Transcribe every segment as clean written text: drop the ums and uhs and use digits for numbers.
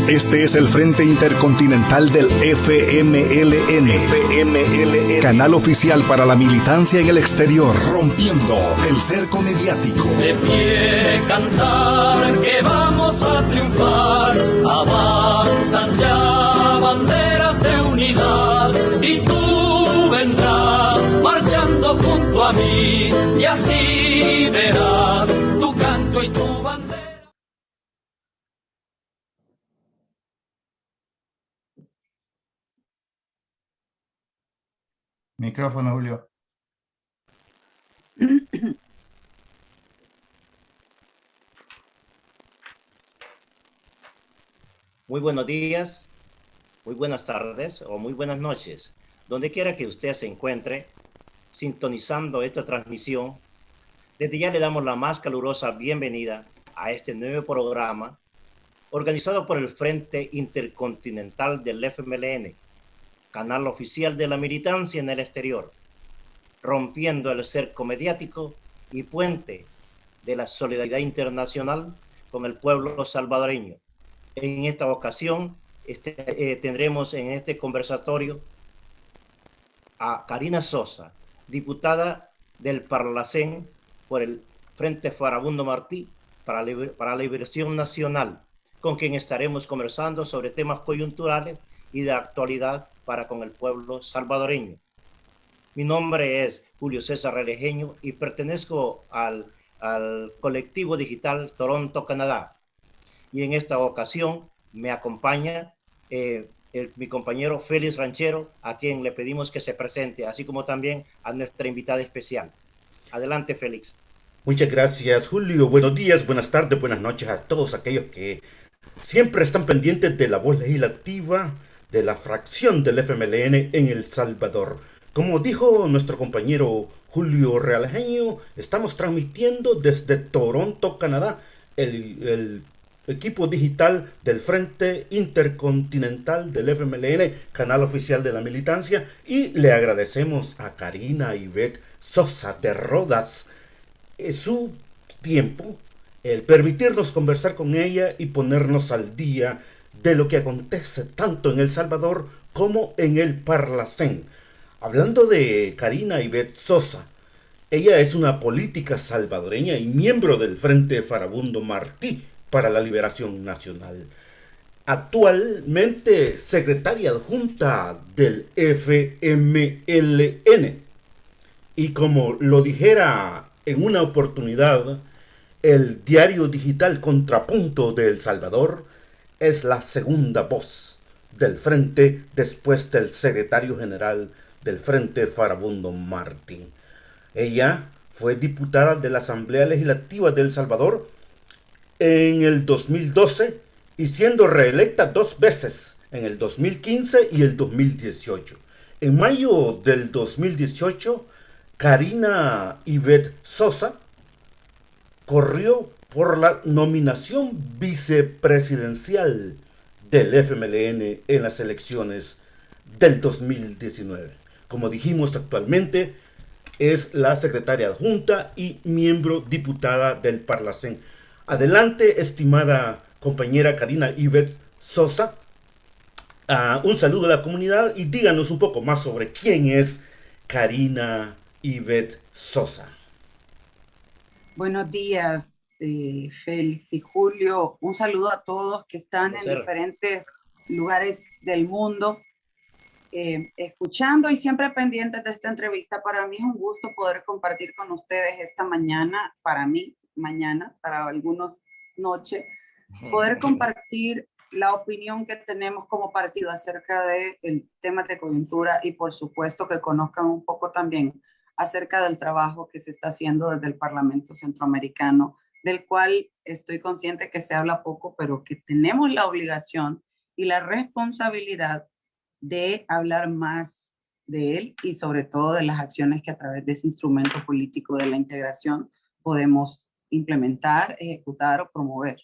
Este es el Frente Intercontinental del FMLN. Canal oficial para la militancia en el exterior. Rompiendo el cerco mediático. De pie cantar que vamos a triunfar. Avanzan ya banderas de unidad. Y tú vendrás marchando junto a mí. Y así verás tu canto y tu bandera. Micrófono, Julio. Muy buenos días, muy buenas tardes o muy buenas noches. Donde quiera que usted se encuentre sintonizando esta transmisión, desde ya le damos la más calurosa bienvenida a este nuevo programa organizado por el Frente Intercontinental del FMLN, canal oficial de la militancia en el exterior, rompiendo el cerco mediático y puente de la solidaridad internacional con el pueblo salvadoreño. En esta ocasión tendremos en este conversatorio a Karina Sosa, diputada del Parlacén por el Frente Farabundo Martí para la Liberación Nacional, con quien estaremos conversando sobre temas coyunturales y de actualidad para con el pueblo salvadoreño. Mi nombre es Julio César Relejeño y pertenezco al colectivo digital Toronto, Canadá. Y en esta ocasión me acompaña mi compañero Félix Ranchero, a quien le pedimos que se presente, así como también a nuestra invitada especial. Adelante, Félix. Muchas gracias, Julio. Buenos días, buenas tardes, buenas noches a todos aquellos que siempre están pendientes de la voz legislativa de la fracción del FMLN en El Salvador. Como dijo nuestro compañero Julio Realejeño, estamos transmitiendo desde Toronto, Canadá, el equipo digital del Frente Intercontinental del FMLN, canal oficial de la militancia, y le agradecemos a Karina Ivette Sosa de Rodas su tiempo, el permitirnos conversar con ella y ponernos al día de lo que acontece tanto en El Salvador como en el Parlacén. Hablando de Karina Ivette Sosa, ella es una política salvadoreña y miembro del Frente Farabundo Martí para la Liberación Nacional. Actualmente secretaria adjunta del FMLN. Y como lo dijera en una oportunidad el diario digital Contrapunto de El Salvador, es la segunda voz del Frente después del secretario general del Frente Farabundo Martí. Ella fue diputada de la Asamblea Legislativa de El Salvador en el 2012 y siendo reelecta 2 veces, en el 2015 y el 2018. En mayo del 2018, Karina Ivette Sosa corrió por la nominación vicepresidencial del FMLN en las elecciones del 2019. Como dijimos, actualmente es la secretaria adjunta y miembro diputada del Parlacén. Adelante, estimada compañera Karina Ivette Sosa. Un saludo a la comunidad y díganos un poco más sobre quién es Karina Ivette Sosa. Buenos días, Félix y Julio. Un saludo a todos que están en diferentes lugares del mundo escuchando y siempre pendientes de esta entrevista. Para mí es un gusto poder compartir con ustedes esta mañana, para mí mañana, para algunos noche, poder compartir la opinión que tenemos como partido acerca del tema de coyuntura y por supuesto que conozcan un poco también acerca del trabajo que se está haciendo desde el Parlamento Centroamericano, del cual estoy consciente que se habla poco, pero que tenemos la obligación y la responsabilidad de hablar más de él y sobre todo de las acciones que a través de ese instrumento político de la integración podemos implementar, ejecutar o promover.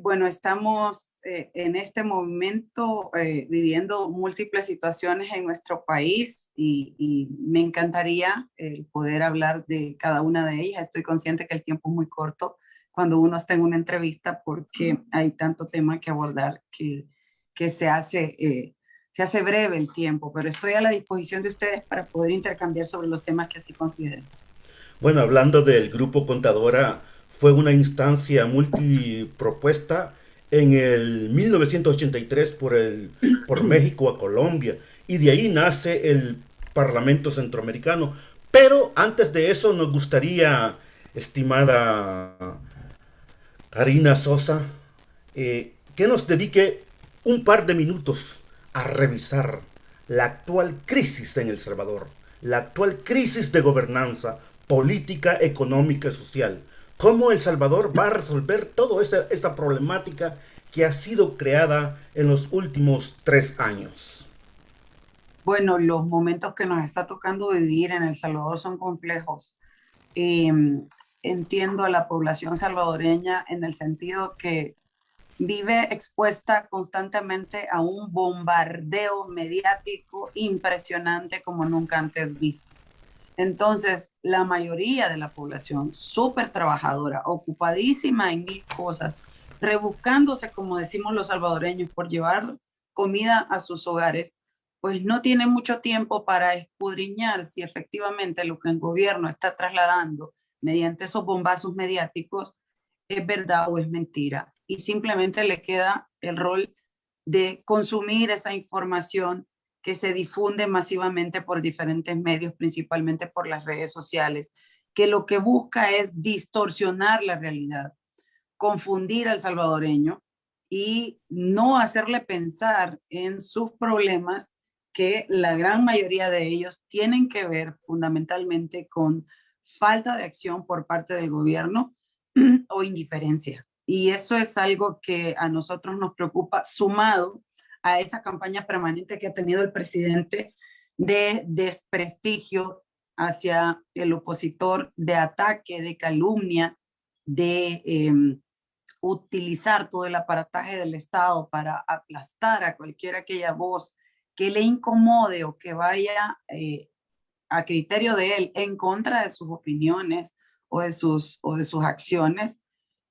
Bueno, estamos en este momento viviendo múltiples situaciones en nuestro país y me encantaría poder hablar de cada una de ellas. Estoy consciente que el tiempo es muy corto cuando uno está en una entrevista porque hay tanto tema que abordar que se hace breve el tiempo, pero estoy a la disposición de ustedes para poder intercambiar sobre los temas que así consideren. Bueno, hablando del Grupo Contadora, fue una instancia multipropuesta en el 1983 por México a Colombia, y de ahí nace el Parlamento Centroamericano. Pero antes de eso nos gustaría, estimada Karina Sosa, que nos dedique un par de minutos a revisar la actual crisis en El Salvador, la actual crisis de gobernanza política, económica y social. ¿Cómo El Salvador va a resolver toda esa problemática que ha sido creada en los últimos 3 años? Bueno, los momentos que nos está tocando vivir en El Salvador son complejos. Entiendo a la población salvadoreña en el sentido que vive expuesta constantemente a un bombardeo mediático impresionante como nunca antes visto. Entonces, la mayoría de la población, súper trabajadora, ocupadísima en mil cosas, rebuscándose, como decimos los salvadoreños, por llevar comida a sus hogares, pues no tiene mucho tiempo para escudriñar si efectivamente lo que el gobierno está trasladando mediante esos bombazos mediáticos es verdad o es mentira. Y simplemente le queda el rol de consumir esa información que se difunde masivamente por diferentes medios, principalmente por las redes sociales, que lo que busca es distorsionar la realidad, confundir al salvadoreño y no hacerle pensar en sus problemas, que la gran mayoría de ellos tienen que ver fundamentalmente con falta de acción por parte del gobierno o indiferencia. Y eso es algo que a nosotros nos preocupa, sumado a esa campaña permanente que ha tenido el presidente de desprestigio hacia el opositor, de ataque, de calumnia, de utilizar todo el aparataje del Estado para aplastar a cualquiera aquella voz que le incomode o que vaya a criterio de él en contra de sus opiniones o de sus acciones.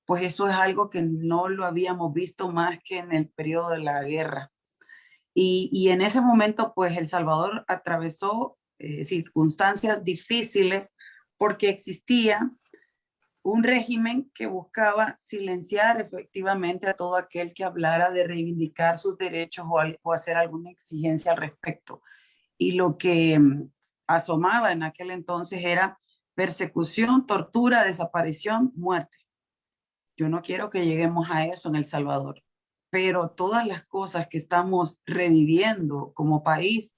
Pues eso es algo que no lo habíamos visto más que en el periodo de la guerra. Y en ese momento, pues El Salvador atravesó circunstancias difíciles porque existía un régimen que buscaba silenciar efectivamente a todo aquel que hablara de reivindicar sus derechos o hacer alguna exigencia al respecto. Y lo que asomaba en aquel entonces era persecución, tortura, desaparición, muerte. Yo no quiero que lleguemos a eso en El Salvador, pero todas las cosas que estamos reviviendo como país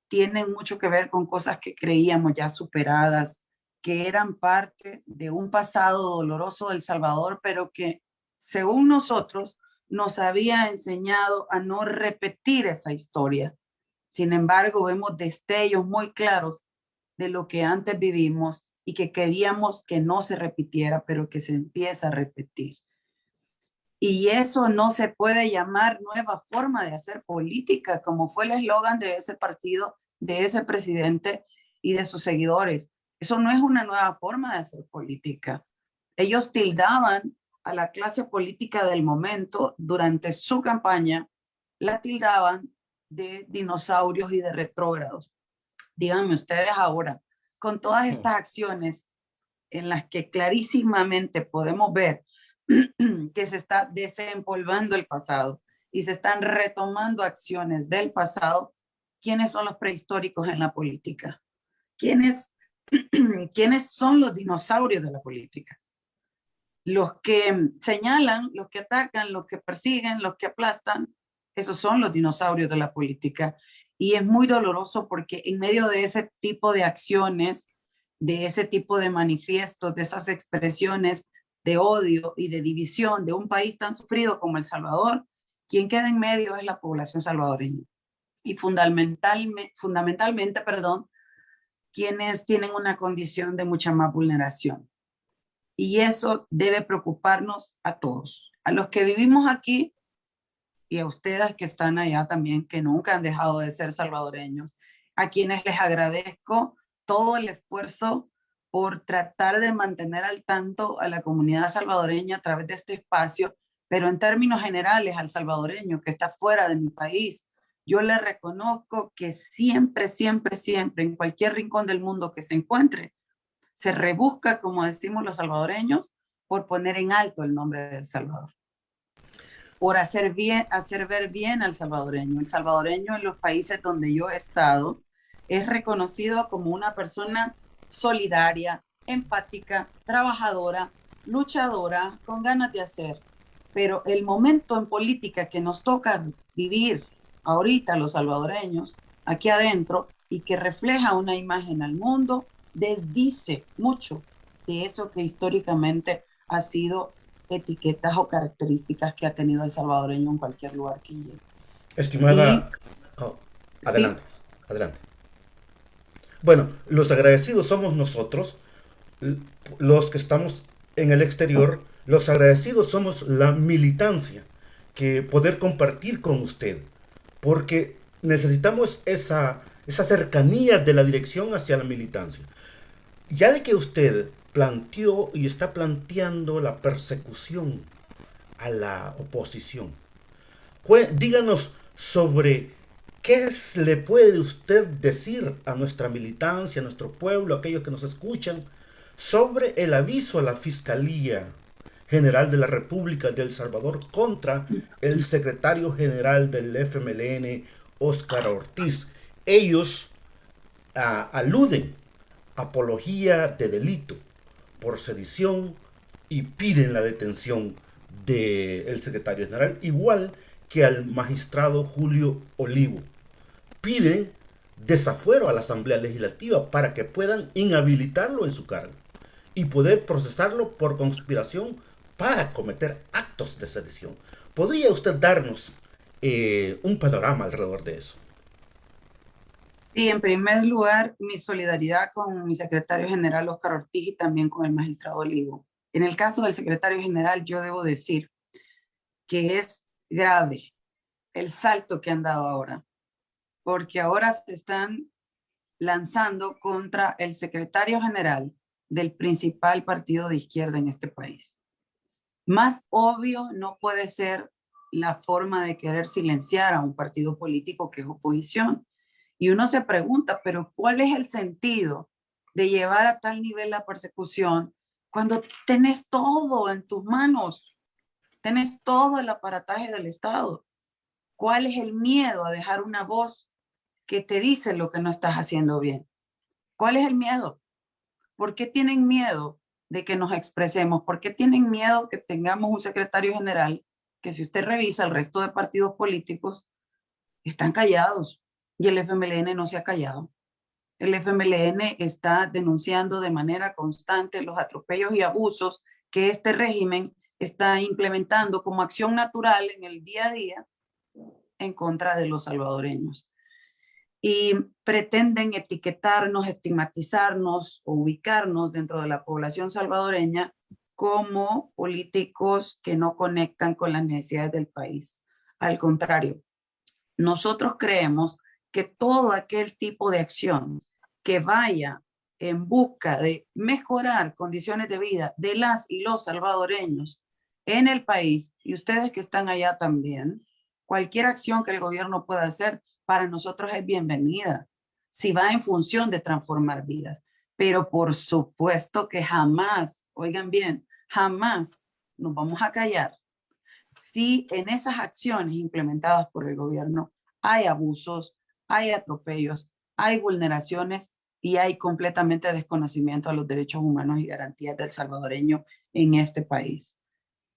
tienen mucho que ver con cosas que creíamos ya superadas, que eran parte de un pasado doloroso del Salvador, pero que según nosotros nos había enseñado a no repetir esa historia. Sin embargo, vemos destellos muy claros de lo que antes vivimos y que queríamos que no se repitiera, pero que se empieza a repetir. Y eso no se puede llamar nueva forma de hacer política, como fue el eslogan de ese partido, de ese presidente y de sus seguidores. Eso no es una nueva forma de hacer política. Ellos tildaban a la clase política del momento durante su campaña, la tildaban de dinosaurios y de retrógrados. Díganme ustedes ahora, con todas estas acciones en las que clarísimamente podemos ver que se está desempolvando el pasado y se están retomando acciones del pasado, ¿quiénes son los prehistóricos en la política? ¿Quiénes son los dinosaurios de la política? Los que señalan, los que atacan, los que persiguen, los que aplastan, esos son los dinosaurios de la política. Y es muy doloroso porque en medio de ese tipo de acciones, de ese tipo de manifiestos, de esas expresiones de odio y de división de un país tan sufrido como El Salvador, quien queda en medio es la población salvadoreña. Y fundamentalmente, quienes tienen una condición de mucha más vulneración. Y eso debe preocuparnos a todos, a los que vivimos aquí y a ustedes que están allá también, que nunca han dejado de ser salvadoreños, a quienes les agradezco todo el esfuerzo por tratar de mantener al tanto a la comunidad salvadoreña a través de este espacio, pero en términos generales al salvadoreño que está fuera de mi país, yo le reconozco que siempre, siempre, siempre, en cualquier rincón del mundo que se encuentre, se rebusca, como decimos los salvadoreños, por poner en alto el nombre del Salvador, por hacer ver bien al salvadoreño. El salvadoreño en los países donde yo he estado es reconocido como una persona solidaria, empática, trabajadora, luchadora, con ganas de hacer. Pero el momento en política que nos toca vivir ahorita los salvadoreños, aquí adentro, y que refleja una imagen al mundo, desdice mucho de eso que históricamente ha sido etiquetas o características que ha tenido el salvadoreño en cualquier lugar que llegue. Estimada, adelante, sí. Adelante. Bueno, los agradecidos somos nosotros, los que estamos en el exterior. Los agradecidos somos la militancia, que poder compartir con usted, porque necesitamos esa cercanía de la dirección hacia la militancia. Ya de que usted planteó y está planteando la persecución a la oposición, díganos sobre qué le puede usted decir a nuestra militancia, a nuestro pueblo, a aquellos que nos escuchan, sobre el aviso a la Fiscalía General de la República de El Salvador contra el secretario general del FMLN, Óscar Ortiz. Ellos aluden a apología de delito por sedición y piden la detención del secretario general, igual que al magistrado Julio Olivo. Piden desafuero a la Asamblea Legislativa para que puedan inhabilitarlo en su cargo y poder procesarlo por conspiración para cometer actos de sedición. ¿Podría usted darnos un panorama alrededor de eso? Sí, en primer lugar, mi solidaridad con mi secretario general, Óscar Ortiz, y también con el magistrado Olivo. En el caso del secretario general, yo debo decir que es grave el salto que han dado ahora, porque ahora se están lanzando contra el secretario general del principal partido de izquierda en este país. Más obvio no puede ser la forma de querer silenciar a un partido político que es oposición. Y uno se pregunta, pero ¿cuál es el sentido de llevar a tal nivel la persecución cuando tenés todo en tus manos? Tenés todo el aparataje del Estado. ¿Cuál es el miedo a dejar una voz que te dice lo que no estás haciendo bien? ¿Cuál es el miedo? ¿Por qué tienen miedo de que nos expresemos? ¿Por qué tienen miedo que tengamos un secretario general que, si usted revisa el resto de partidos políticos, están callados? Y el FMLN no se ha callado. El FMLN está denunciando de manera constante los atropellos y abusos que este régimen está implementando como acción natural en el día a día en contra de los salvadoreños. Y pretenden etiquetarnos, estigmatizarnos o ubicarnos dentro de la población salvadoreña como políticos que no conectan con las necesidades del país. Al contrario, nosotros creemos que todo aquel tipo de acción que vaya en busca de mejorar condiciones de vida de las y los salvadoreños en el país, y ustedes que están allá también, cualquier acción que el gobierno pueda hacer para nosotros es bienvenida, si va en función de transformar vidas. Pero por supuesto que jamás, oigan bien, jamás nos vamos a callar si en esas acciones implementadas por el gobierno hay abusos, hay atropellos, hay vulneraciones y hay completamente desconocimiento a los derechos humanos y garantías del salvadoreño en este país.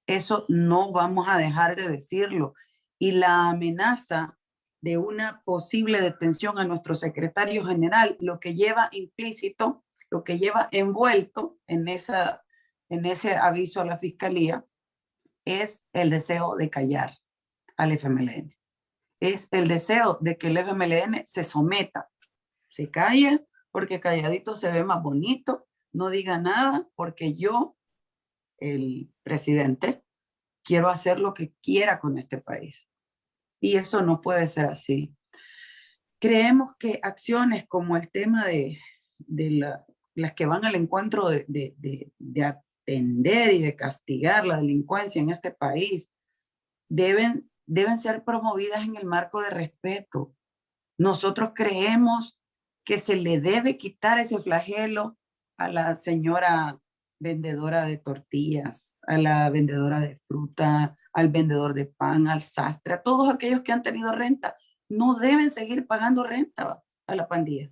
Eso no vamos a dejar de decirlo. Y la amenaza de una posible detención a nuestro secretario general, lo que lleva implícito, lo que lleva envuelto en ese aviso a la fiscalía, es el deseo de callar al FMLN. Es el deseo de que el FMLN se someta, se calle, porque calladito se ve más bonito, no diga nada, porque yo, el presidente, quiero hacer lo que quiera con este país. Y eso no puede ser así. Creemos que acciones como el tema de las que van al encuentro de atender y de castigar la delincuencia en este país, deben ser promovidas en el marco de respeto. Nosotros creemos que se le debe quitar ese flagelo a la señora vendedora de tortillas, a la vendedora de fruta, al vendedor de pan, al sastre, a todos aquellos que han tenido renta. No deben seguir pagando renta a la pandilla.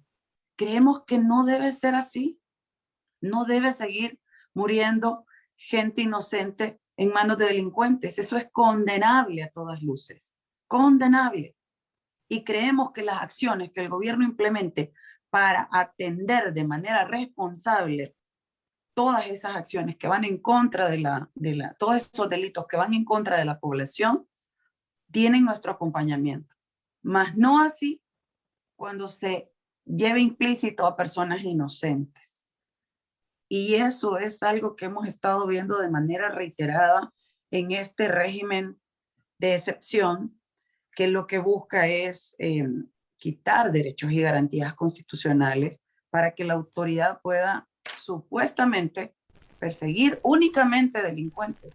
Creemos que no debe ser así. No debe seguir muriendo gente inocente en manos de delincuentes. Eso es condenable a todas luces. Condenable. Y creemos que las acciones que el gobierno implemente para atender de manera responsable todas esas acciones que van en contra todos esos delitos que van en contra de la población, tienen nuestro acompañamiento. Mas no así cuando se lleve implícito a personas inocentes. Y eso es algo que hemos estado viendo de manera reiterada en este régimen de excepción, que lo que busca es quitar derechos y garantías constitucionales para que la autoridad pueda supuestamente perseguir únicamente delincuentes.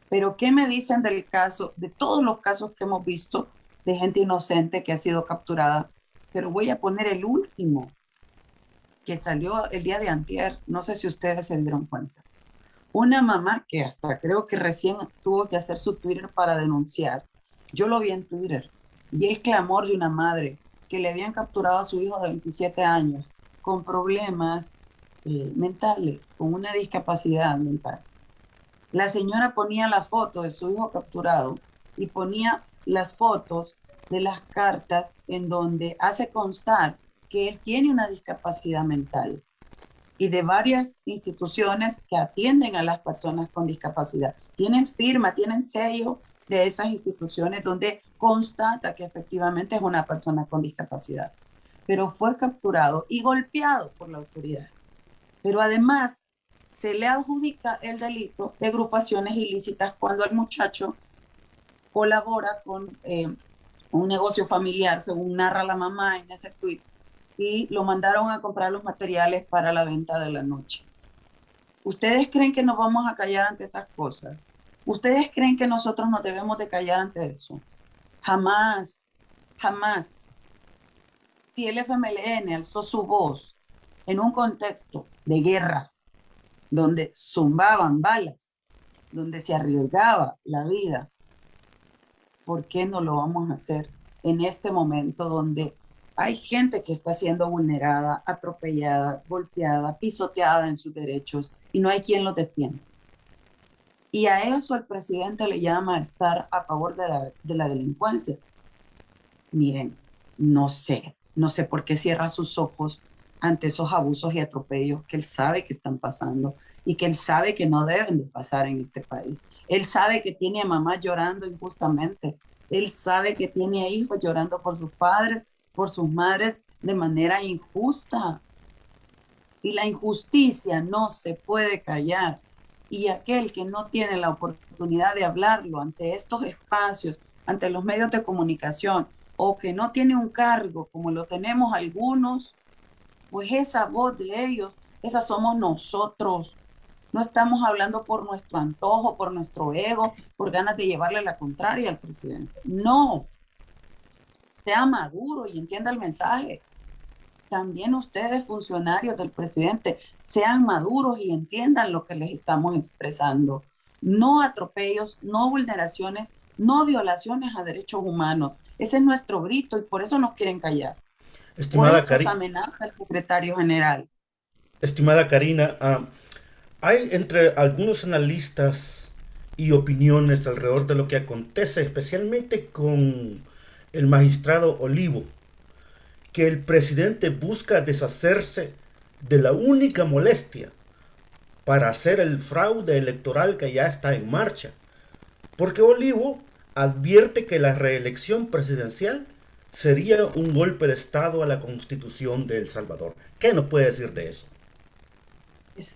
Pero ¿qué me dicen del caso, de todos los casos que hemos visto de gente inocente que ha sido capturada? Pero voy a poner el último, que salió el día de antier, no sé si ustedes se dieron cuenta. Una mamá que hasta creo que recién tuvo que hacer su Twitter para denunciar. Yo lo vi en Twitter. Vi el clamor de una madre que le habían capturado a su hijo de 27 años con problemas mentales, con una discapacidad mental. La señora ponía la foto de su hijo capturado y ponía las fotos de las cartas en donde hace constar que él tiene una discapacidad mental y de varias instituciones que atienden a las personas con discapacidad. Tienen firma, tienen sello de esas instituciones donde constata que efectivamente es una persona con discapacidad. Pero fue capturado y golpeado por la autoridad. Pero además se le adjudica el delito de agrupaciones ilícitas cuando el muchacho colabora con un negocio familiar, según narra la mamá en ese tweet, y lo mandaron a comprar los materiales para la venta de la noche. ¿Ustedes creen que nos vamos a callar ante esas cosas? ¿Ustedes creen que nosotros nos debemos de callar ante eso? Jamás, jamás. Si el FMLN alzó su voz en un contexto de guerra, donde zumbaban balas, donde se arriesgaba la vida, ¿por qué no lo vamos a hacer en este momento donde hay gente que está siendo vulnerada, atropellada, golpeada, pisoteada en sus derechos y no hay quien los defienda? Y a eso el presidente le llama estar a favor de la delincuencia. Miren, no sé por qué cierra sus ojos ante esos abusos y atropellos que él sabe que están pasando y que él sabe que no deben de pasar en este país. Él sabe que tiene a mamá llorando injustamente. Él sabe que tiene a hijos llorando por sus padres, por sus madres, de manera injusta. Y la injusticia no se puede callar. Y aquel que no tiene la oportunidad de hablarlo ante estos espacios, ante los medios de comunicación, o que no tiene un cargo como lo tenemos algunos, pues esa voz de ellos, esa somos nosotros. No estamos hablando por nuestro antojo, por nuestro ego, por ganas de llevarle la contraria al presidente. No. Sea maduro y entienda el mensaje. También ustedes, funcionarios del presidente, sean maduros y entiendan lo que les estamos expresando. No atropellos, no vulneraciones, no violaciones a derechos humanos. Ese es nuestro grito y por eso nos quieren callar. Estimada por eso amenaza el secretario general. Estimada Karina, hay entre algunos analistas y opiniones alrededor de lo que acontece, especialmente con el magistrado Olivo, que el presidente busca deshacerse de la única molestia para hacer el fraude electoral que ya está en marcha. Porque Olivo advierte que la reelección presidencial sería un golpe de Estado a la Constitución de El Salvador. ¿Qué nos puede decir de eso?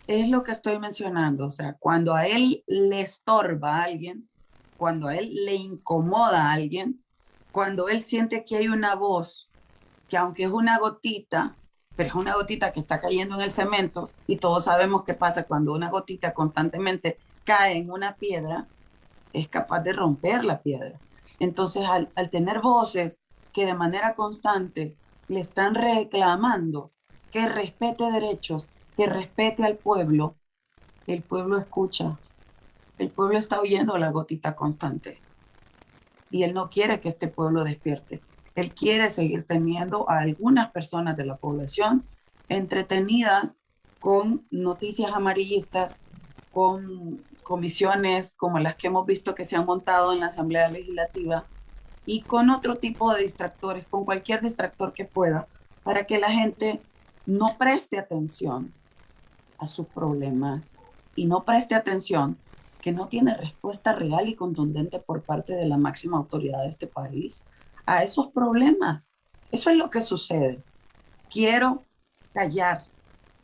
Es lo que estoy mencionando. O sea, cuando a él le estorba a alguien, cuando a él le incomoda a alguien, cuando él siente que hay una voz que aunque es una gotita, pero es una gotita que está cayendo en el cemento y todos sabemos qué pasa cuando una gotita constantemente cae en una piedra, es capaz de romper la piedra. Entonces, al tener voces que de manera constante le están reclamando que respete derechos, que respete al pueblo, el pueblo escucha, el pueblo está oyendo la gotita constante y él no quiere que este pueblo despierte. Él quiere seguir teniendo a algunas personas de la población entretenidas con noticias amarillistas, con comisiones como las que hemos visto que se han montado en la Asamblea Legislativa y con otro tipo de distractores, con cualquier distractor que pueda, para que la gente no preste atención a sus problemas y no preste atención que no tiene respuesta real y contundente por parte de la máxima autoridad de este país a esos problemas. Eso es lo que sucede. Quiero callar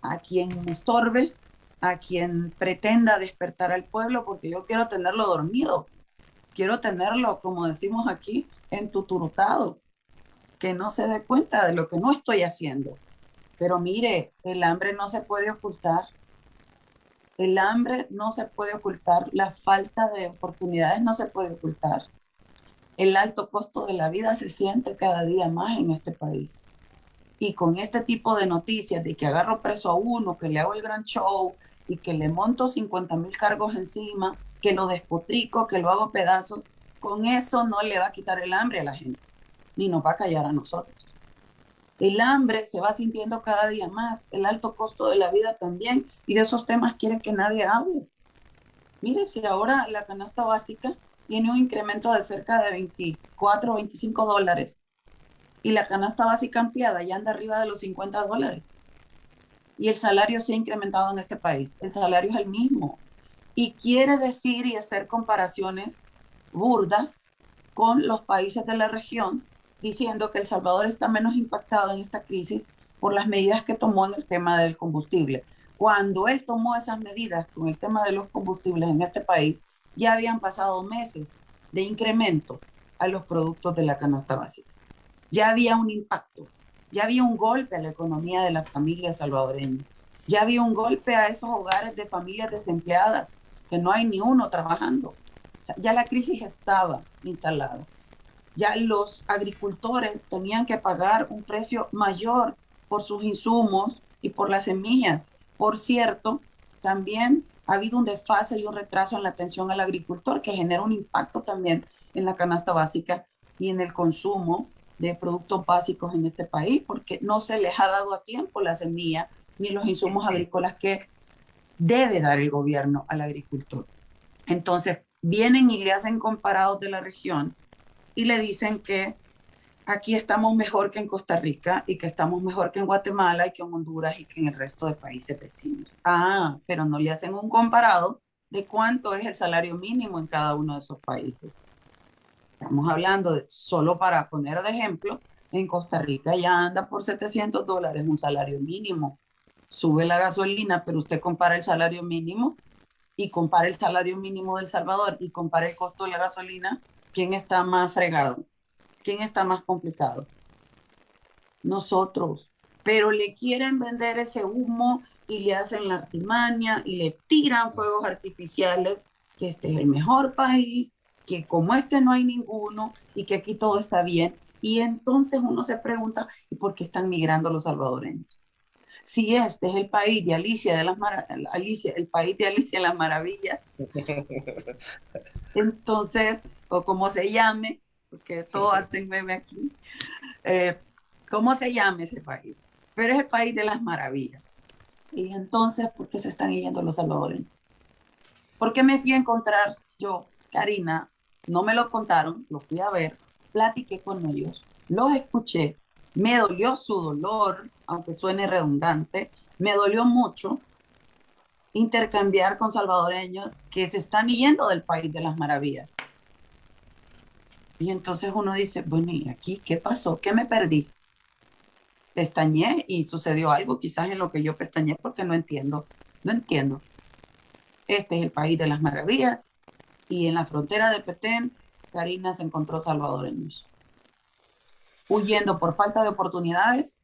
a quien me estorbe, a quien pretenda despertar al pueblo, porque yo quiero tenerlo dormido. Quiero tenerlo, como decimos aquí, entuturutado, que no se dé cuenta de lo que no estoy haciendo. Pero mire, el hambre no se puede ocultar. El hambre no se puede ocultar, la falta de oportunidades no se puede ocultar. El alto costo de la vida se siente cada día más en este país. Y con este tipo de noticias de que agarro preso a uno, que le hago el gran show y que le monto 50,000 cargos encima, que lo despotrico, que lo hago pedazos, con eso no le va a quitar el hambre a la gente, ni nos va a callar a nosotros. El hambre se va sintiendo cada día más, el alto costo de la vida también, y de esos temas quiere que nadie hable. Mire, si ahora la canasta básica tiene un incremento de cerca de 24 o 25 dólares y la canasta básica ampliada ya anda arriba de los 50 dólares. Y el salario se ha incrementado en este país. El salario es el mismo. Y quiere decir y hacer comparaciones burdas con los países de la región, diciendo que El Salvador está menos impactado en esta crisis por las medidas que tomó en el tema del combustible. Cuando él tomó esas medidas con el tema de los combustibles en este país, ya habían pasado meses de incremento a los productos de la canasta básica. Ya había un impacto, ya había un golpe a la economía de las familias salvadoreñas, ya había un golpe a esos hogares de familias desempleadas, que no hay ni uno trabajando. O sea, ya la crisis estaba instalada. Ya los agricultores tenían que pagar un precio mayor por sus insumos y por las semillas. Por cierto, también ha habido un desfase y un retraso en la atención al agricultor que genera un impacto también en la canasta básica y en el consumo de productos básicos en este país, porque no se les ha dado a tiempo la semilla ni los insumos agrícolas que debe dar el gobierno al agricultor. Entonces, vienen y le hacen comparados de la región y le dicen que aquí estamos mejor que en Costa Rica y que estamos mejor que en Guatemala y que en Honduras y que en el resto de países vecinos. Ah, pero no le hacen un comparado de cuánto es el salario mínimo en cada uno de esos países. Estamos hablando de, solo para poner de ejemplo, en Costa Rica ya anda por 700 dólares un salario mínimo. Sube la gasolina, pero usted compara el salario mínimo y compara el salario mínimo de El Salvador y compara el costo de la gasolina, ¿quién está más fregado? ¿Quién está más complicado? Nosotros. Pero le quieren vender ese humo y le hacen la artimaña y le tiran fuegos artificiales, que este es el mejor país, que como este no hay ninguno y que aquí todo está bien. Y entonces uno se pregunta, ¿y por qué están migrando los salvadoreños? Si este es el país de Alicia de las Alicia, el país de Alicia en las Maravillas, entonces, o como se llame, porque todos hacen meme aquí, ¿cómo se llama ese país? Pero es el país de las maravillas. Y entonces, ¿por qué se están yendo los salvadoreños? ¿Por qué me fui a encontrar yo, Karina? No me lo contaron, lo fui a ver, platiqué con ellos, los escuché, me dolió su dolor, aunque suene redundante, me dolió mucho intercambiar con salvadoreños que se están yendo del país de las maravillas. Y entonces uno dice, bueno, ¿y aquí qué pasó? ¿Qué me perdí? Pestañé y sucedió algo quizás en lo que yo pestañé porque no entiendo. Este es el país de las maravillas y en la frontera de Petén, Karina se encontró salvadoreños huyendo por falta de oportunidades,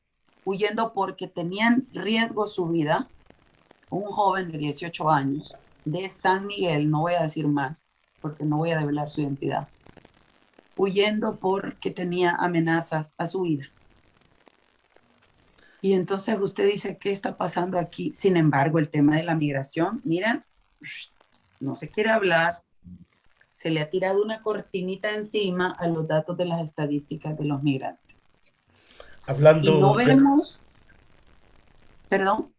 huyendo porque tenían riesgo su vida, un joven de 18 años de San Miguel, no voy a decir más porque no voy a develar su identidad, huyendo porque tenía amenazas a su vida. Y entonces usted dice, ¿qué está pasando aquí? Sin embargo, el tema de la migración, miren, no se quiere hablar, se le ha tirado una cortinita encima a los datos de las estadísticas de los migrantes. Y no vemos, perdón.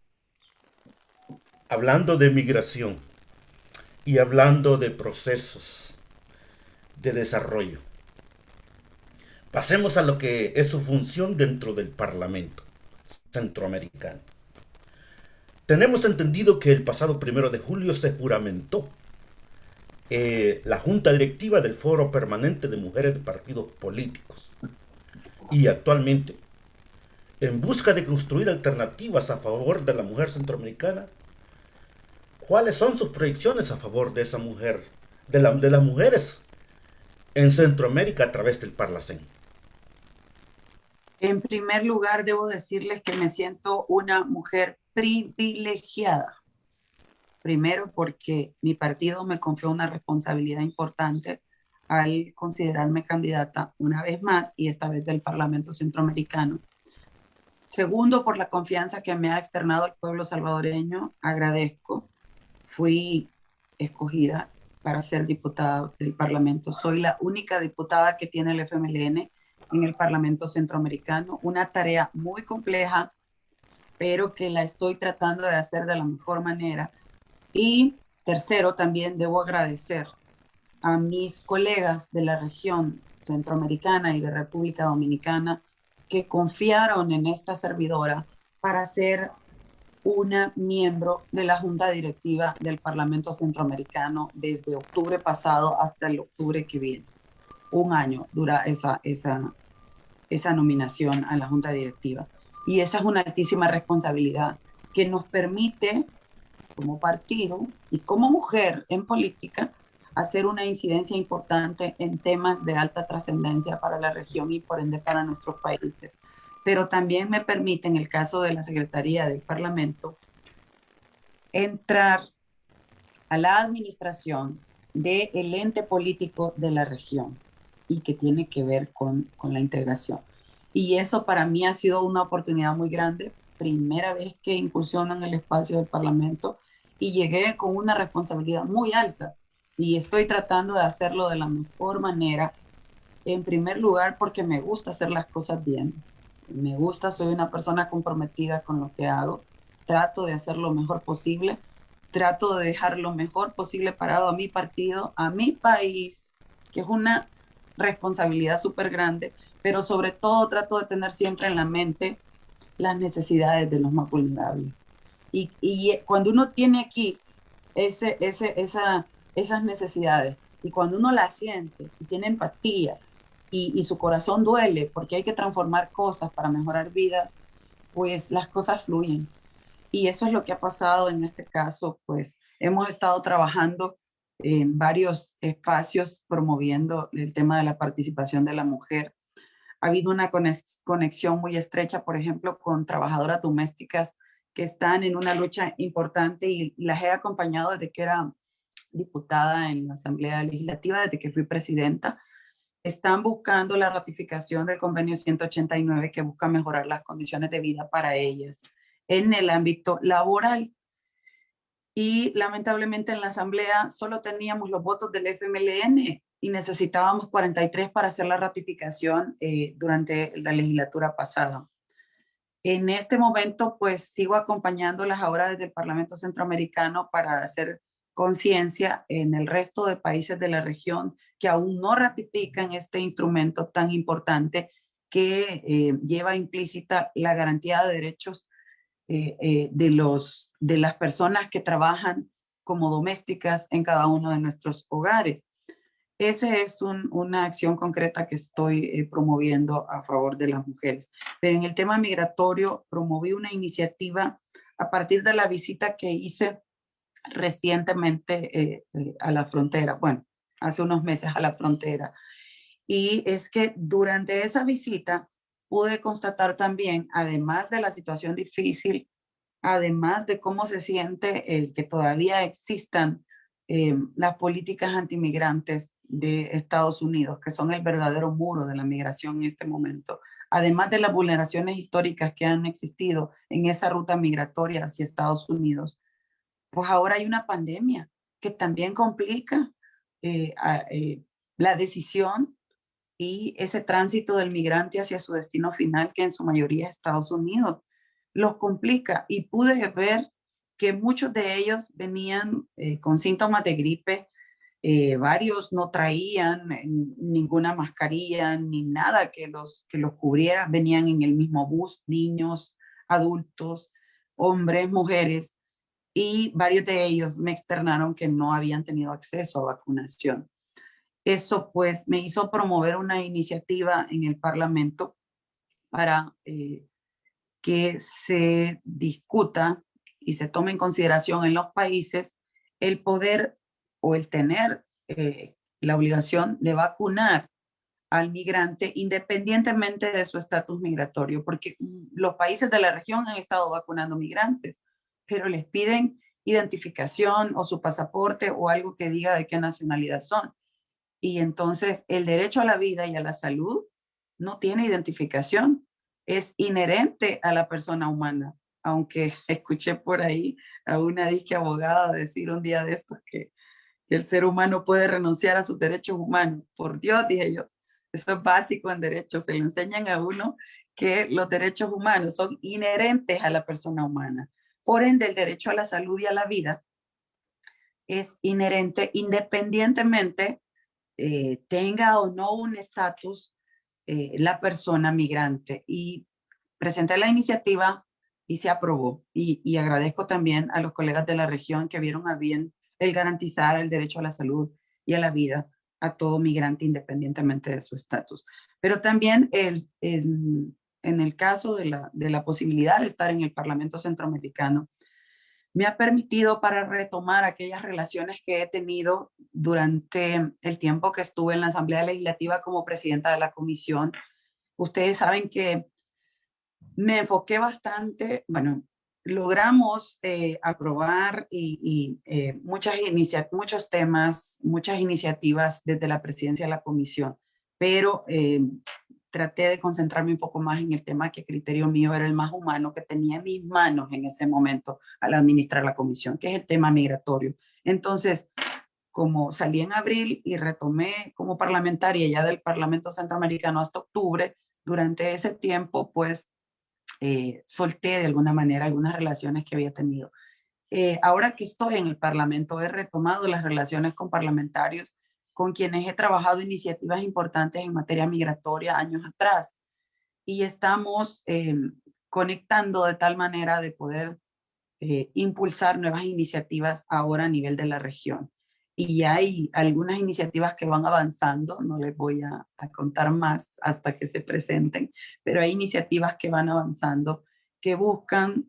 Hablando de migración y hablando de procesos de desarrollo, pasemos a lo que es su función dentro del Parlamento Centroamericano. Tenemos entendido que el pasado 1 de julio se juramentó la Junta Directiva del Foro Permanente de Mujeres de Partidos Políticos. Y actualmente, en busca de construir alternativas a favor de la mujer centroamericana, ¿cuáles son sus proyecciones a favor de esa mujer, de las mujeres en Centroamérica a través del Parlacén? En primer lugar, debo decirles que me siento una mujer privilegiada. Primero, porque mi partido me confió una responsabilidad importante al considerarme candidata una vez más, y esta vez del Parlamento Centroamericano. Segundo, por la confianza que me ha externado el pueblo salvadoreño, agradezco. Fui escogida para ser diputada del Parlamento. Soy la única diputada que tiene el FMLN en el Parlamento Centroamericano. Una tarea muy compleja, pero que la estoy tratando de hacer de la mejor manera. Y tercero, también debo agradecer a mis colegas de la región centroamericana y de República Dominicana que confiaron en esta servidora para ser una miembro de la Junta Directiva del Parlamento Centroamericano desde octubre pasado hasta el octubre que viene. Un año dura esa nominación a la Junta Directiva. Y esa es una altísima responsabilidad que nos permite, como partido y como mujer en política, hacer una incidencia importante en temas de alta trascendencia para la región y por ende para nuestros países. Pero también me permite, en el caso de la Secretaría del Parlamento, entrar a la administración del ente político de la región y que tiene que ver con la integración. Y eso para mí ha sido una oportunidad muy grande, primera vez que incursiono en el espacio del Parlamento y llegué con una responsabilidad muy alta y estoy tratando de hacerlo de la mejor manera, en primer lugar porque me gusta hacer las cosas bien. Me gusta, soy una persona comprometida con lo que hago, trato de hacer lo mejor posible, trato de dejar lo mejor posible parado a mi partido, a mi país, que es una responsabilidad súper grande, pero sobre todo trato de tener siempre en la mente las necesidades de los más vulnerables. Y cuando uno tiene aquí esas necesidades, y cuando uno las siente y tiene empatía, y su corazón duele porque hay que transformar cosas para mejorar vidas, pues las cosas fluyen. Y eso es lo que ha pasado en este caso, pues hemos estado trabajando en varios espacios promoviendo el tema de la participación de la mujer. Ha habido una conexión muy estrecha, por ejemplo, con trabajadoras domésticas que están en una lucha importante y las he acompañado desde que era diputada en la Asamblea Legislativa, desde que fui presidenta. Están buscando la ratificación del convenio 189 que busca mejorar las condiciones de vida para ellas en el ámbito laboral. Y lamentablemente en la asamblea solo teníamos los votos del FMLN y necesitábamos 43 para hacer la ratificación durante la legislatura pasada. En este momento pues sigo acompañándolas ahora desde el Parlamento Centroamericano para hacer conciencia en el resto de países de la región que aún no ratifican este instrumento tan importante que lleva implícita la garantía de derechos de las personas que trabajan como domésticas en cada uno de nuestros hogares. Esa es una acción concreta que estoy promoviendo a favor de las mujeres. Pero en el tema migratorio promoví una iniciativa a partir de la visita que hice recientemente a la frontera, bueno, hace unos meses a la frontera. Y es que durante esa visita pude constatar también, además de la situación difícil, además de cómo se siente que todavía existan las políticas antimigrantes de Estados Unidos, que son el verdadero muro de la migración en este momento, además de las vulneraciones históricas que han existido en esa ruta migratoria hacia Estados Unidos, pues ahora hay una pandemia que también complica la decisión y ese tránsito del migrante hacia su destino final, que en su mayoría es Estados Unidos, los complica. Y pude ver que muchos de ellos venían con síntomas de gripe, varios no traían ninguna mascarilla ni nada que los cubriera, venían en el mismo bus, niños, adultos, hombres, mujeres, y varios de ellos me externaron que no habían tenido acceso a vacunación. Eso pues me hizo promover una iniciativa en el Parlamento para que se discuta y se tome en consideración en los países el poder o el tener la obligación de vacunar al migrante independientemente de su estatus migratorio, porque los países de la región han estado vacunando migrantes, pero les piden identificación o su pasaporte o algo que diga de qué nacionalidad son. Y entonces el derecho a la vida y a la salud no tiene identificación, es inherente a la persona humana. Aunque escuché por ahí a una disque abogada decir un día de estos que el ser humano puede renunciar a sus derechos humanos. Por Dios, dije yo, eso es básico en derecho, se le enseñan a uno que los derechos humanos son inherentes a la persona humana. Por ende, el derecho a la salud y a la vida es inherente independientemente tenga o no un estatus la persona migrante. Y presenté la iniciativa y se aprobó. Y agradezco también a los colegas de la región que vieron a bien el garantizar el derecho a la salud y a la vida a todo migrante independientemente de su estatus. Pero también en el caso de la posibilidad de estar en el Parlamento Centroamericano, me ha permitido para retomar aquellas relaciones que he tenido durante el tiempo que estuve en la Asamblea Legislativa como presidenta de la comisión. Ustedes saben que me enfoqué bastante, bueno, logramos aprobar muchos temas, muchas iniciativas desde la presidencia de la comisión, pero traté de concentrarme un poco más en el tema que a criterio mío era el más humano que tenía en mis manos en ese momento al administrar la comisión, que es el tema migratorio. Entonces, como salí en abril y retomé como parlamentaria ya del Parlamento Centroamericano hasta octubre, durante ese tiempo, pues, solté de alguna manera algunas relaciones que había tenido. Ahora que estoy en el Parlamento, he retomado las relaciones con parlamentarios con quienes he trabajado iniciativas importantes en materia migratoria años atrás. Y estamos conectando de tal manera de poder impulsar nuevas iniciativas ahora a nivel de la región. Y hay algunas iniciativas que van avanzando, no les voy a contar más hasta que se presenten, pero hay iniciativas que van avanzando que buscan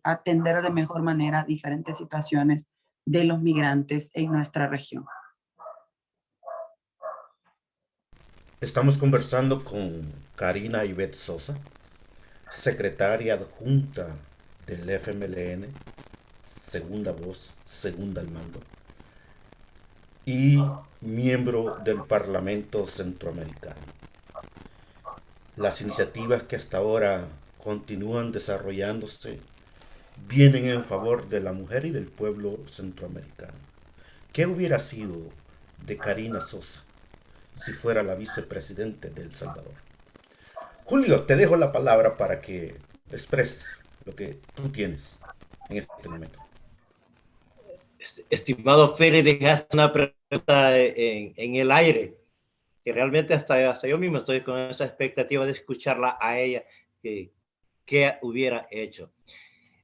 atender de mejor manera diferentes situaciones de los migrantes en nuestra región. Estamos conversando con Karina Ivette Sosa, secretaria adjunta del FMLN, segunda voz, segunda al mando, y miembro del Parlamento Centroamericano. Las iniciativas que hasta ahora continúan desarrollándose vienen en favor de la mujer y del pueblo centroamericano. ¿Qué hubiera sido de Karina Sosa si fuera la vicepresidente de El Salvador? Julio, te dejo la palabra para que expreses lo que tú tienes en este momento. Estimado Félix, dejaste una pregunta en el aire, que realmente hasta yo mismo estoy con esa expectativa de escucharla a ella, que hubiera hecho.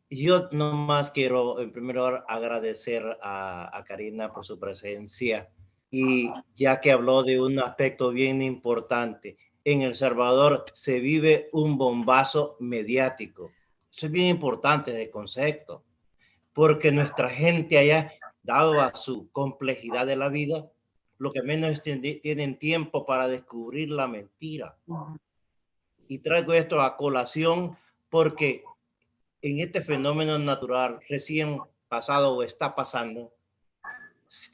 Yo nomás quiero en primer lugar agradecer a Karina por su presencia, y ya que habló de un aspecto bien importante, en El Salvador se vive un bombazo mediático. Eso es bien importante de concepto, porque nuestra gente allá, dado a su complejidad de la vida, lo que menos tienen tiempo para descubrir la mentira. Y traigo esto a colación porque en este fenómeno natural recién pasado o está pasando,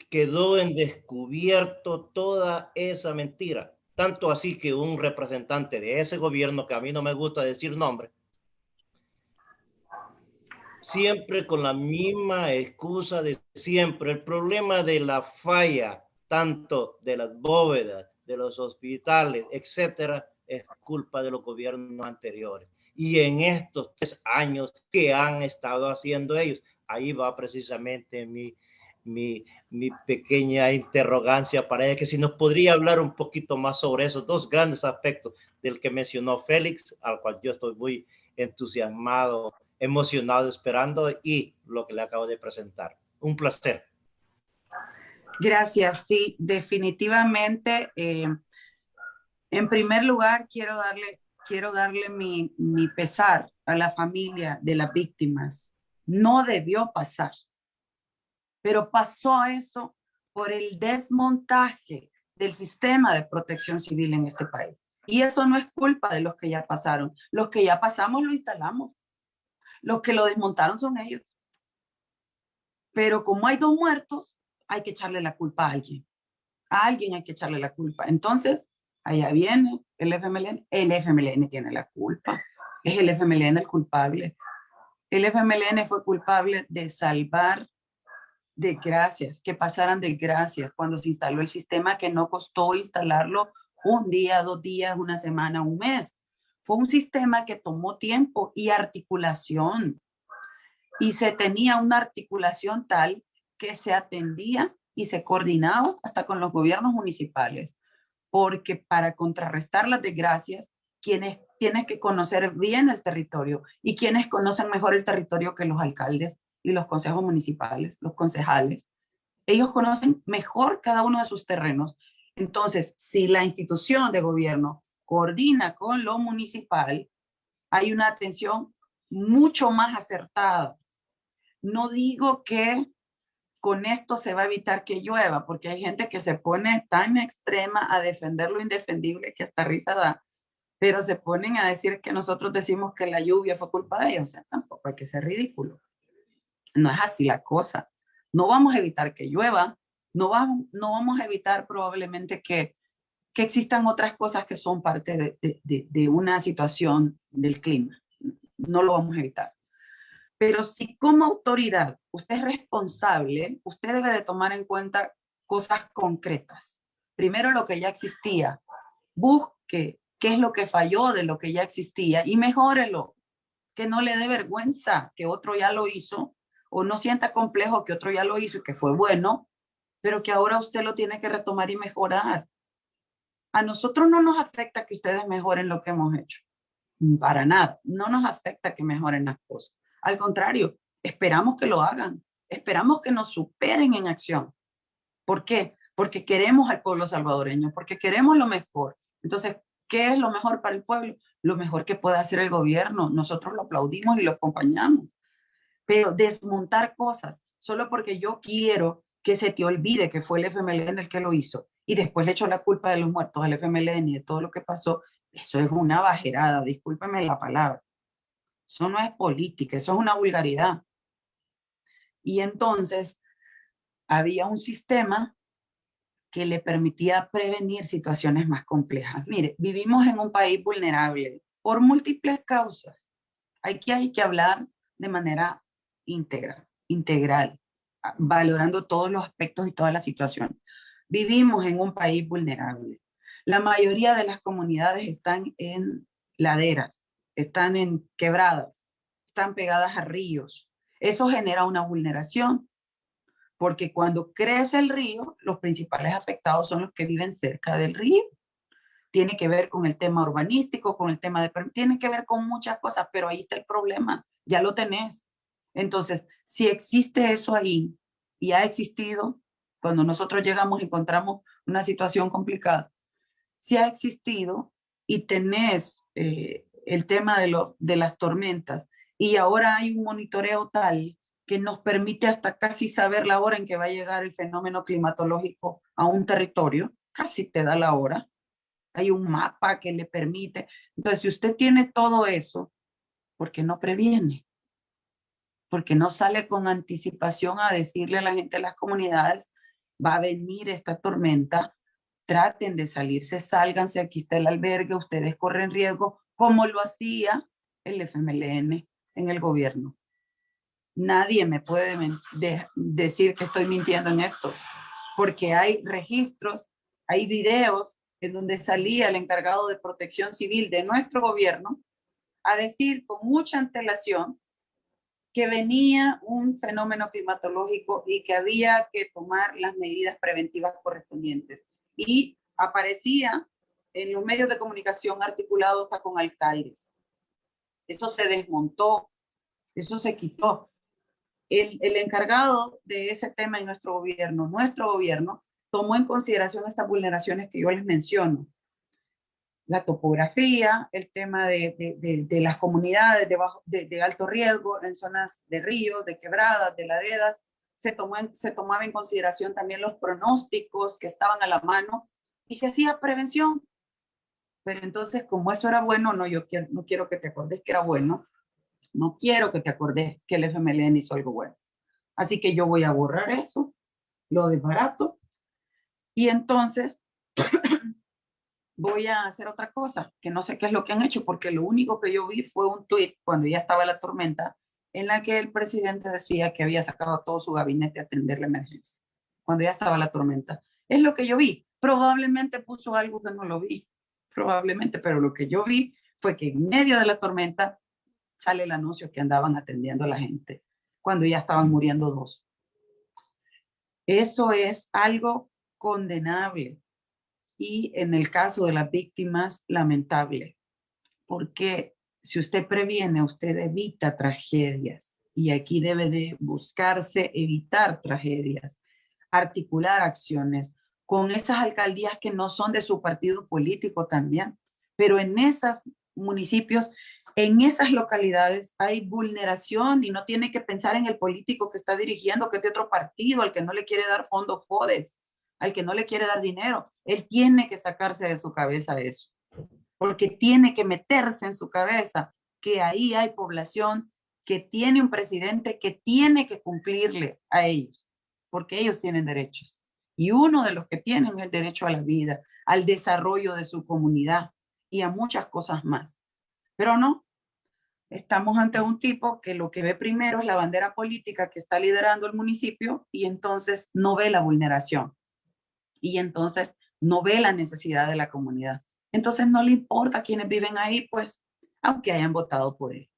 quedó en descubierto toda esa mentira. Tanto así que un representante de ese gobierno, que a mí no me gusta decir nombre, siempre con la misma excusa de siempre, el problema de la falla, tanto de las bóvedas, de los hospitales, etcétera, es culpa de los gobiernos anteriores. Y en estos 3 años, ¿qué han estado haciendo ellos? Ahí va precisamente mi pequeña interrogancia para ella, que si nos podría hablar un poquito más sobre esos 2 grandes aspectos del que mencionó Félix, al cual yo estoy muy entusiasmado, emocionado, esperando, y lo que le acabo de presentar. Un placer. Gracias, sí, definitivamente. En primer lugar, quiero darle mi pesar a la familia de las víctimas. No debió pasar, pero pasó eso por el desmontaje del sistema de protección civil en este país. Y eso no es culpa de los que ya pasaron. Los que ya pasamos lo instalamos. Los que lo desmontaron son ellos. Pero como hay 2 muertos, hay que echarle la culpa a alguien. A alguien hay que echarle la culpa. Entonces, allá viene el FMLN. El FMLN tiene la culpa. Es el FMLN el culpable. El FMLN fue culpable de salvar desgracias, que pasaran desgracias cuando se instaló el sistema, que no costó instalarlo 1 día, 2 días, 1 semana, 1 mes. Fue un sistema que tomó tiempo y articulación. Y se tenía una articulación tal que se atendía y se coordinaba hasta con los gobiernos municipales, porque para contrarrestar las desgracias, tienes que conocer bien el territorio, y quienes conocen mejor el territorio que los alcaldes y los consejos municipales, los concejales. Ellos conocen mejor cada uno de sus terrenos. Entonces, si la institución de gobierno coordina con lo municipal, hay una atención mucho más acertada. No digo que con esto se va a evitar que llueva, porque hay gente que se pone tan extrema a defender lo indefendible que hasta risa da, pero se ponen a decir que nosotros decimos que la lluvia fue culpa de ellos. O sea, tampoco hay que ser ridículo. No es así la cosa. No vamos a evitar que llueva, no vamos a evitar probablemente que existan otras cosas que son parte de una situación del clima. No lo vamos a evitar. Pero si como autoridad usted es responsable, usted debe de tomar en cuenta cosas concretas. Primero, lo que ya existía. Busque qué es lo que falló de lo que ya existía y mejórelo. Que no le dé vergüenza que otro ya lo hizo, o no sienta complejo que otro ya lo hizo y que fue bueno, pero que ahora usted lo tiene que retomar y mejorar. A nosotros no nos afecta que ustedes mejoren lo que hemos hecho. Para nada. No nos afecta que mejoren las cosas. Al contrario, esperamos que lo hagan. Esperamos que nos superen en acción. ¿Por qué? Porque queremos al pueblo salvadoreño, porque queremos lo mejor. Entonces, ¿qué es lo mejor para el pueblo? Lo mejor que puede hacer el gobierno. Nosotros lo aplaudimos y lo acompañamos. Pero desmontar cosas solo porque yo quiero que se te olvide que fue el FMLN el que lo hizo y después le echó la culpa de los muertos al FMLN y de todo lo que pasó, eso es una bajerada, discúlpeme la palabra. Eso no es política, eso es una vulgaridad. Y entonces había un sistema que le permitía prevenir situaciones más complejas. Mire, vivimos en un país vulnerable por múltiples causas. Aquí hay que hablar de manera integral, valorando todos los aspectos y toda la situación. Vivimos en un país vulnerable. La mayoría de las comunidades están en laderas, están en quebradas, están pegadas a ríos. Eso genera una vulneración, porque cuando crece el río, los principales afectados son los que viven cerca del río. Tiene que ver con el tema urbanístico, con el tema de... Tiene que ver con muchas cosas, pero ahí está el problema, ya lo tenés. Entonces, si existe eso ahí, y ha existido, cuando nosotros llegamos y encontramos una situación complicada, si ha existido y tenés el tema de las tormentas, y ahora hay un monitoreo tal que nos permite hasta casi saber la hora en que va a llegar el fenómeno climatológico a un territorio, casi te da la hora. hay un mapa que le permite. Entonces, si usted tiene todo eso, ¿por qué no previene? ¿Por qué no sale con anticipación a decirle a la gente de las comunidades, va a venir esta tormenta, traten de salirse, sálganse, aquí está el albergue, ustedes corren riesgo, como lo hacía el FMLN en el gobierno? Nadie me puede decir que estoy mintiendo en esto, porque hay registros, hay videos en donde salía el encargado de protección civil de nuestro gobierno a decir con mucha antelación que venía un fenómeno climatológico y que había que tomar las medidas preventivas correspondientes. Y aparecía en los medios de comunicación articulado hasta con alcaldes. Eso se desmontó, eso se quitó. El encargado de ese tema en nuestro gobierno, tomó en consideración estas vulneraciones que yo les menciono. La topografía, el tema de las comunidades de alto riesgo en zonas de ríos, de quebradas, de laderas. Se tomaba en consideración también los pronósticos que estaban a la mano y se hacía prevención. Pero entonces, como eso era bueno, no quiero que te acordes que era bueno, no quiero que te acordes que el FMLN hizo algo bueno. Así que yo voy a borrar eso, lo desbarato, y entonces voy a hacer otra cosa, que no sé qué es lo que han hecho, porque lo único que yo vi fue un tuit cuando ya estaba la tormenta, en la que el presidente decía que había sacado todo su gabinete a atender la emergencia, cuando ya estaba la tormenta. Es lo que yo vi. Probablemente puso algo que no lo vi, probablemente, pero lo que yo vi fue que en medio de la tormenta sale el anuncio que andaban atendiendo a la gente, cuando ya estaban muriendo 2. Eso es algo condenable. Y en el caso de las víctimas, lamentable, porque si usted previene, usted evita tragedias, y aquí debe de buscarse evitar tragedias, articular acciones con esas alcaldías que no son de su partido político también, pero en esos municipios, en esas localidades hay vulneración y no tiene que pensar en el político que está dirigiendo, que es de otro partido, al que no le quiere dar fondos FODES, al que no le quiere dar dinero. Él tiene que sacarse de su cabeza eso, porque tiene que meterse en su cabeza que ahí hay población que tiene un presidente que tiene que cumplirle a ellos, porque ellos tienen derechos. Y uno de los que tienen es el derecho a la vida, al desarrollo de su comunidad y a muchas cosas más. Pero no, estamos ante un tipo que lo que ve primero es la bandera política que está liderando el municipio y entonces no ve la vulneración. Y entonces no ve la necesidad de la comunidad. Entonces no le importa quienes viven ahí, pues, aunque hayan votado por él.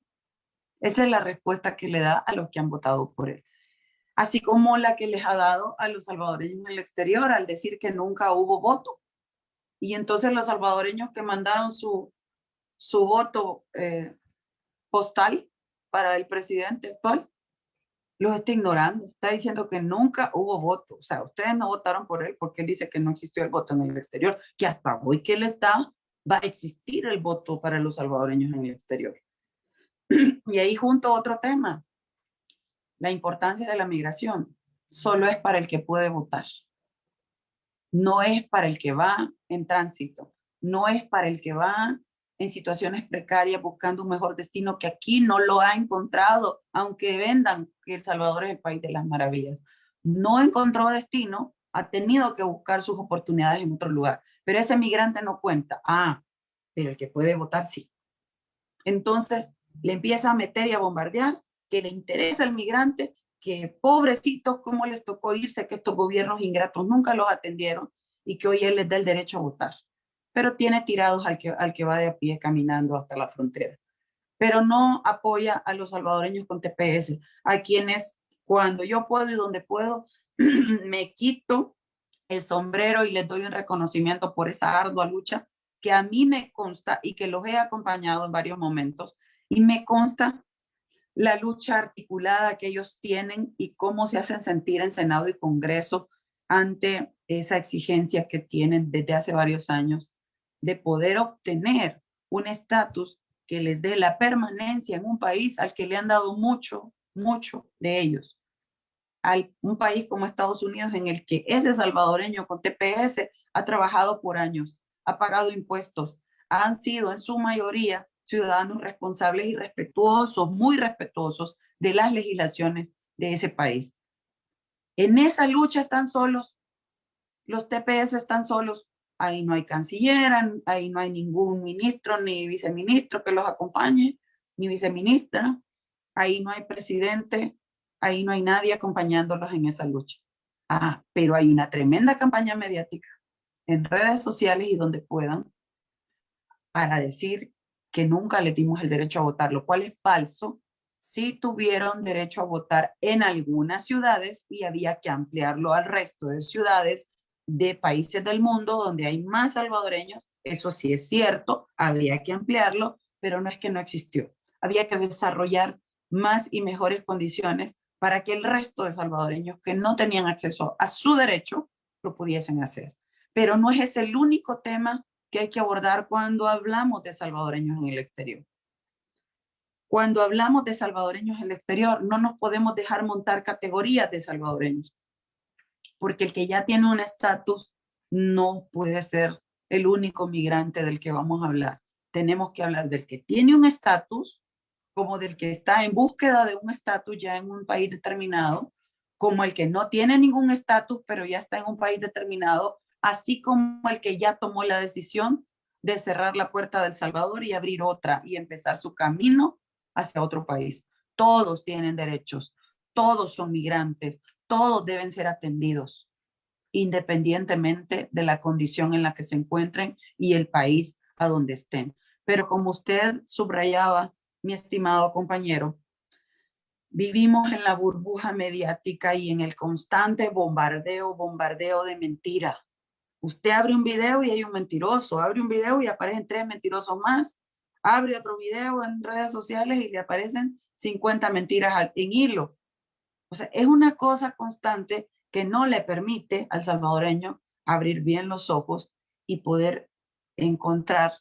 Esa es la respuesta que le da a los que han votado por él. Así como la que les ha dado a los salvadoreños en el exterior al decir que nunca hubo voto. Y entonces los salvadoreños que mandaron su voto postal para el presidente actual, los está ignorando, está diciendo que nunca hubo voto. O sea, ustedes no votaron por él porque él dice que no existió el voto en el exterior, que hasta hoy que él está, va a existir el voto para los salvadoreños en el exterior. Y ahí junto otro tema, la importancia de la migración, solo es para el que puede votar. No es para el que va en tránsito, no es para el que va en situaciones precarias buscando un mejor destino que aquí no lo ha encontrado, aunque vendan que El Salvador es el país de las maravillas. No encontró destino, ha tenido que buscar sus oportunidades en otro lugar, pero ese migrante no cuenta. Pero el que puede votar sí. Entonces le empieza a meter y a bombardear que le interesa el migrante, que pobrecitos cómo les tocó irse, que estos gobiernos ingratos nunca los atendieron y que hoy él les da el derecho a votar. Pero tiene tirados al que va de a pie caminando hasta la frontera. Pero no apoya a los salvadoreños con TPS, a quienes cuando yo puedo y donde puedo, me quito el sombrero y les doy un reconocimiento por esa ardua lucha que a mí me consta y que los he acompañado en varios momentos. Y me consta la lucha articulada que ellos tienen y cómo se hacen sentir en Senado y Congreso ante esa exigencia que tienen desde hace varios años de poder obtener un estatus que les dé la permanencia en un país al que le han dado mucho, mucho de ellos. Un país como Estados Unidos en el que ese salvadoreño con TPS ha trabajado por años, ha pagado impuestos, han sido en su mayoría ciudadanos responsables y respetuosos, muy respetuosos de las legislaciones de ese país. En esa lucha están solos, los TPS están solos, ahí no hay canciller, ahí no hay ningún ministro ni viceministro que los acompañe, ni viceministra, ahí no hay presidente, ahí no hay nadie acompañándolos en esa lucha. Pero hay una tremenda campaña mediática en redes sociales y donde puedan para decir que nunca le dimos el derecho a votar, lo cual es falso. Sí tuvieron derecho a votar en algunas ciudades y había que ampliarlo al resto de ciudades de países del mundo donde hay más salvadoreños. Eso sí es cierto, había que ampliarlo, pero no es que no existió. Había que desarrollar más y mejores condiciones para que el resto de salvadoreños que no tenían acceso a su derecho lo pudiesen hacer. Pero no es ese el único tema que hay que abordar cuando hablamos de salvadoreños en el exterior. Cuando hablamos de salvadoreños en el exterior, no nos podemos dejar montar categorías de salvadoreños, porque el que ya tiene un estatus no puede ser el único migrante del que vamos a hablar. Tenemos que hablar del que tiene un estatus, como del que está en búsqueda de un estatus ya en un país determinado, como el que no tiene ningún estatus, pero ya está en un país determinado, así como el que ya tomó la decisión de cerrar la puerta de El Salvador y abrir otra y empezar su camino hacia otro país. Todos tienen derechos, todos son migrantes, todos deben ser atendidos, independientemente de la condición en la que se encuentren y el país a donde estén. Pero como usted subrayaba, mi estimado compañero, vivimos en la burbuja mediática y en el constante bombardeo de mentira. Usted abre un video y hay un mentiroso, abre un video y aparecen 3 mentirosos más, abre otro video en redes sociales y le aparecen 50 mentiras en hilo. O sea, es una cosa constante que no le permite al salvadoreño abrir bien los ojos y poder encontrar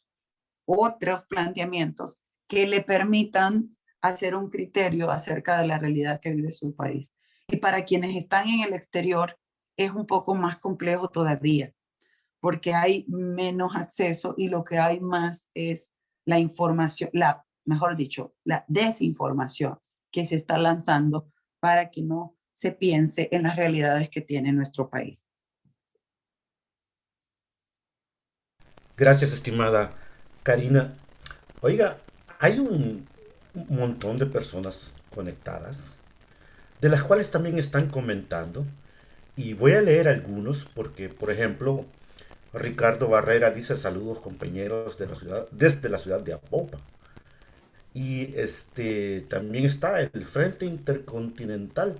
otros planteamientos que le permitan hacer un criterio acerca de la realidad que vive su país. Y para quienes están en el exterior es un poco más complejo todavía, porque hay menos acceso y lo que hay más es la información, mejor dicho, la desinformación que se está lanzando para que no se piense en las realidades que tiene nuestro país. Gracias, estimada Karina. Oiga, hay un montón de personas conectadas, de las cuales también están comentando, y voy a leer algunos porque, por ejemplo, Ricardo Barrera dice: saludos compañeros de la ciudad, desde la ciudad de Apopa. Y también está el Frente Intercontinental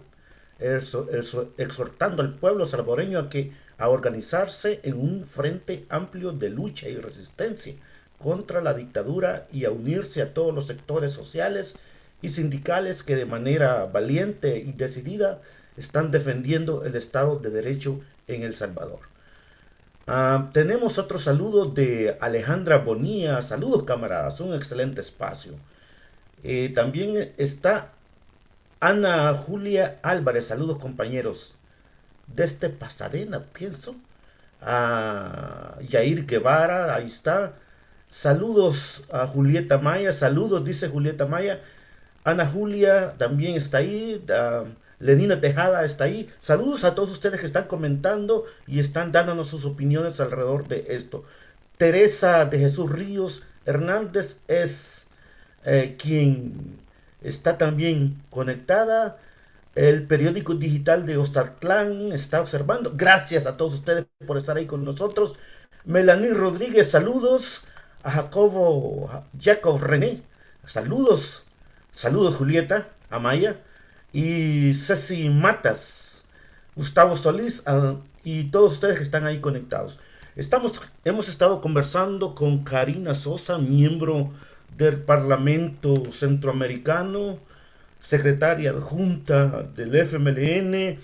exhortando al pueblo salvadoreño a organizarse en un frente amplio de lucha y resistencia contra la dictadura y a unirse a todos los sectores sociales y sindicales que de manera valiente y decidida están defendiendo el Estado de Derecho en El Salvador. Tenemos otro saludo de Alejandra Bonilla. Saludos, camaradas, un excelente espacio. También está Ana Julia Álvarez. Saludos, compañeros. Desde Pasadena, pienso. Yair Guevara, ahí está. Saludos a Julieta Maya. Saludos, dice Julieta Maya. Ana Julia también está ahí. Lenina Tejada está ahí. Saludos a todos ustedes que están comentando y están dándonos sus opiniones alrededor de esto. Teresa de Jesús Ríos Hernández es quien está también conectada. El periódico digital de Ostatlán está observando. Gracias a todos ustedes por estar ahí con nosotros. Melanie Rodríguez, saludos. A Jacob René, saludos. Saludos, Julieta Amaya. Y Ceci Matas, Gustavo Solís, y todos ustedes que están ahí conectados. Hemos estado conversando con Karina Sosa, miembro del Parlamento Centroamericano, secretaria adjunta del FMLN,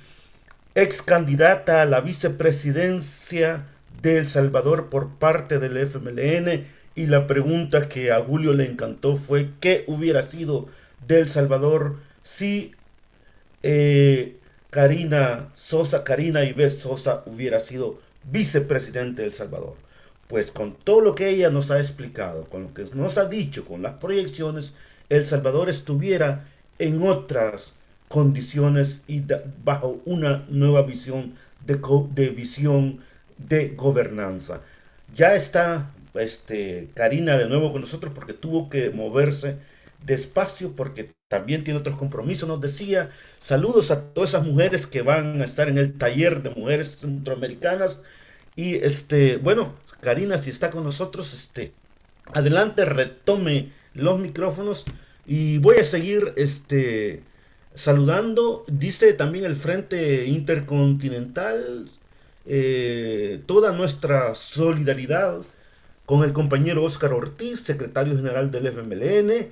ex candidata a la vicepresidencia de El Salvador por parte del FMLN, y la pregunta que a Julio le encantó fue: ¿qué hubiera sido de El Salvador si Karina Ives Sosa hubiera sido vicepresidente de El Salvador? pues con todo lo que ella nos ha explicado, con lo que nos ha dicho, con las proyecciones, El Salvador estuviera en otras condiciones y bajo una nueva visión de gobernanza. Ya está Karina de nuevo con nosotros porque tuvo que moverse despacio porque también tiene otros compromisos. Nos decía saludos a todas esas mujeres que van a estar en el taller de mujeres centroamericanas. Y bueno, Karina, si está con nosotros, adelante, retome los micrófonos y voy a seguir saludando. Dice también el Frente Intercontinental, toda nuestra solidaridad con el compañero Óscar Ortiz, secretario general del FMLN,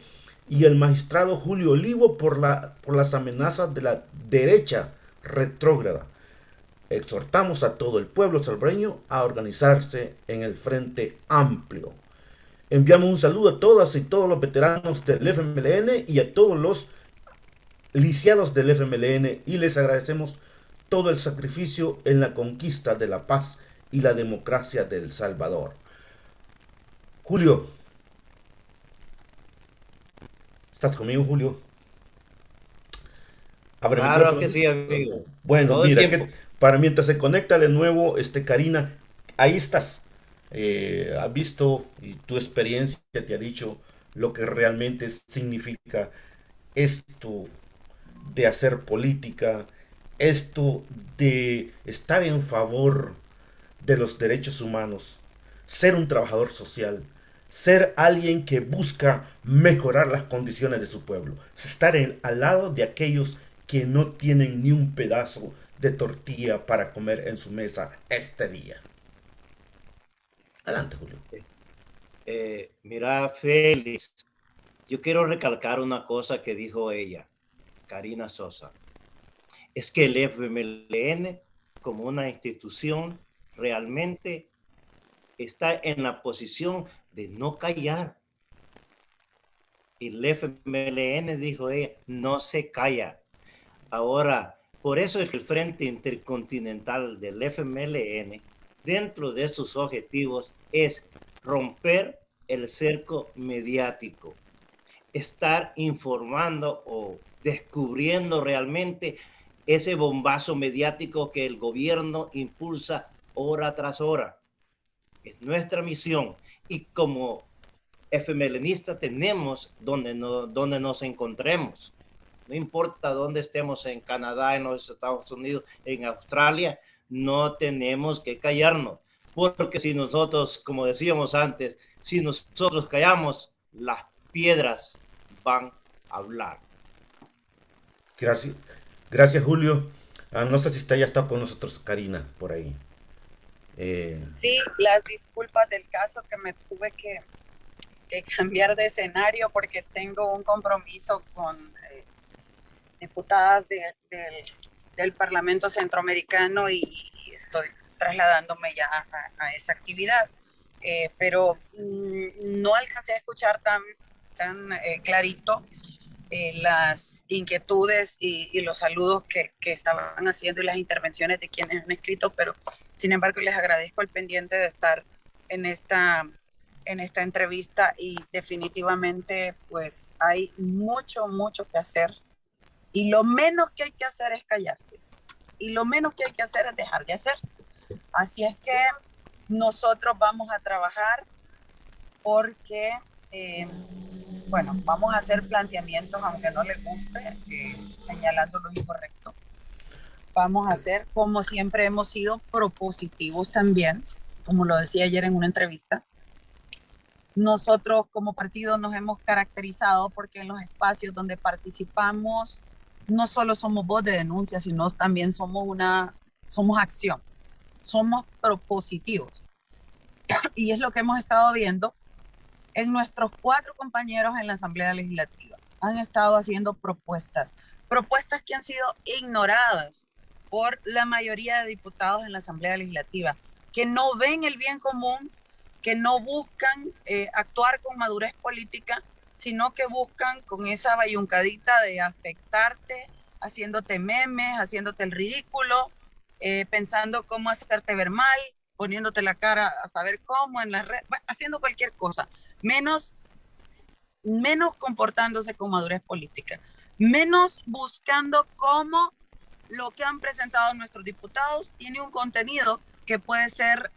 y el magistrado Julio Olivo por las amenazas de la derecha retrógrada. Exhortamos a todo el pueblo salvadoreño a organizarse en el Frente Amplio. Enviamos un saludo a todas y todos los veteranos del FMLN y a todos los lisiados del FMLN y les agradecemos todo el sacrificio en la conquista de la paz y la democracia de El Salvador. Julio, ¿estás conmigo, Julio? Abre Claro micrófono. que sí, amigo. Bueno, Todo el mira, tiempo. para mientras se conecta de nuevo, Karina, ahí estás. Has visto y tu experiencia te ha dicho lo que realmente significa esto de hacer política, esto de estar en favor de los derechos humanos, ser un trabajador social, ser alguien que busca mejorar las condiciones de su pueblo, estar al lado de aquellos que no tienen ni un pedazo de tortilla para comer en su mesa este día. Adelante, Julio. Mira, Félix, yo quiero recalcar una cosa que dijo ella, Karina Sosa. Es que el FMLN, como una institución, realmente está en la posición de no callar. El FMLN, dijo ella, no se calla. Ahora, por eso es que el Frente Intercontinental del FMLN, dentro de sus objetivos, es romper el cerco mediático, estar informando o descubriendo realmente ese bombazo mediático que el gobierno impulsa hora tras hora. Es nuestra misión y como FMLNistas tenemos donde nos encontremos. No importa dónde estemos, en Canadá, en los Estados Unidos, en Australia, no tenemos que callarnos. Porque si nosotros, como decíamos antes, si nosotros callamos, las piedras van a hablar. Gracias, Julio. No sé si ya está con nosotros Karina por ahí. Sí, las disculpas del caso que me tuve que cambiar de escenario porque tengo un compromiso con diputadas del Parlamento Centroamericano y estoy trasladándome ya a esa actividad. Pero no alcancé a escuchar tan clarito las inquietudes y los saludos que estaban haciendo y las intervenciones de quienes han escrito, pero sin embargo les agradezco el pendiente de estar en esta entrevista y definitivamente pues hay mucho que hacer y lo menos que hay que hacer es callarse y lo menos que hay que hacer es dejar de hacer. Así es que nosotros vamos a trabajar porque bueno, vamos a hacer planteamientos aunque no les guste, señalando lo incorrecto. Vamos a ser, como siempre hemos sido, propositivos también, como lo decía ayer en una entrevista. Nosotros como partido nos hemos caracterizado porque en los espacios donde participamos no solo somos voz de denuncia, sino también somos acción, somos propositivos. Y es lo que hemos estado viendo en nuestros 4 compañeros en la Asamblea Legislativa. Han estado haciendo propuestas que han sido ignoradas por la mayoría de diputados en la Asamblea Legislativa, que no ven el bien común, que no buscan actuar con madurez política, sino que buscan con esa bayuncadita de afectarte, haciéndote memes, haciéndote el ridículo, pensando cómo hacerte ver mal, poniéndote la cara a saber cómo en las redes, haciendo cualquier cosa, menos comportándose con madurez política, menos buscando cómo lo que han presentado nuestros diputados tiene un contenido que puede ser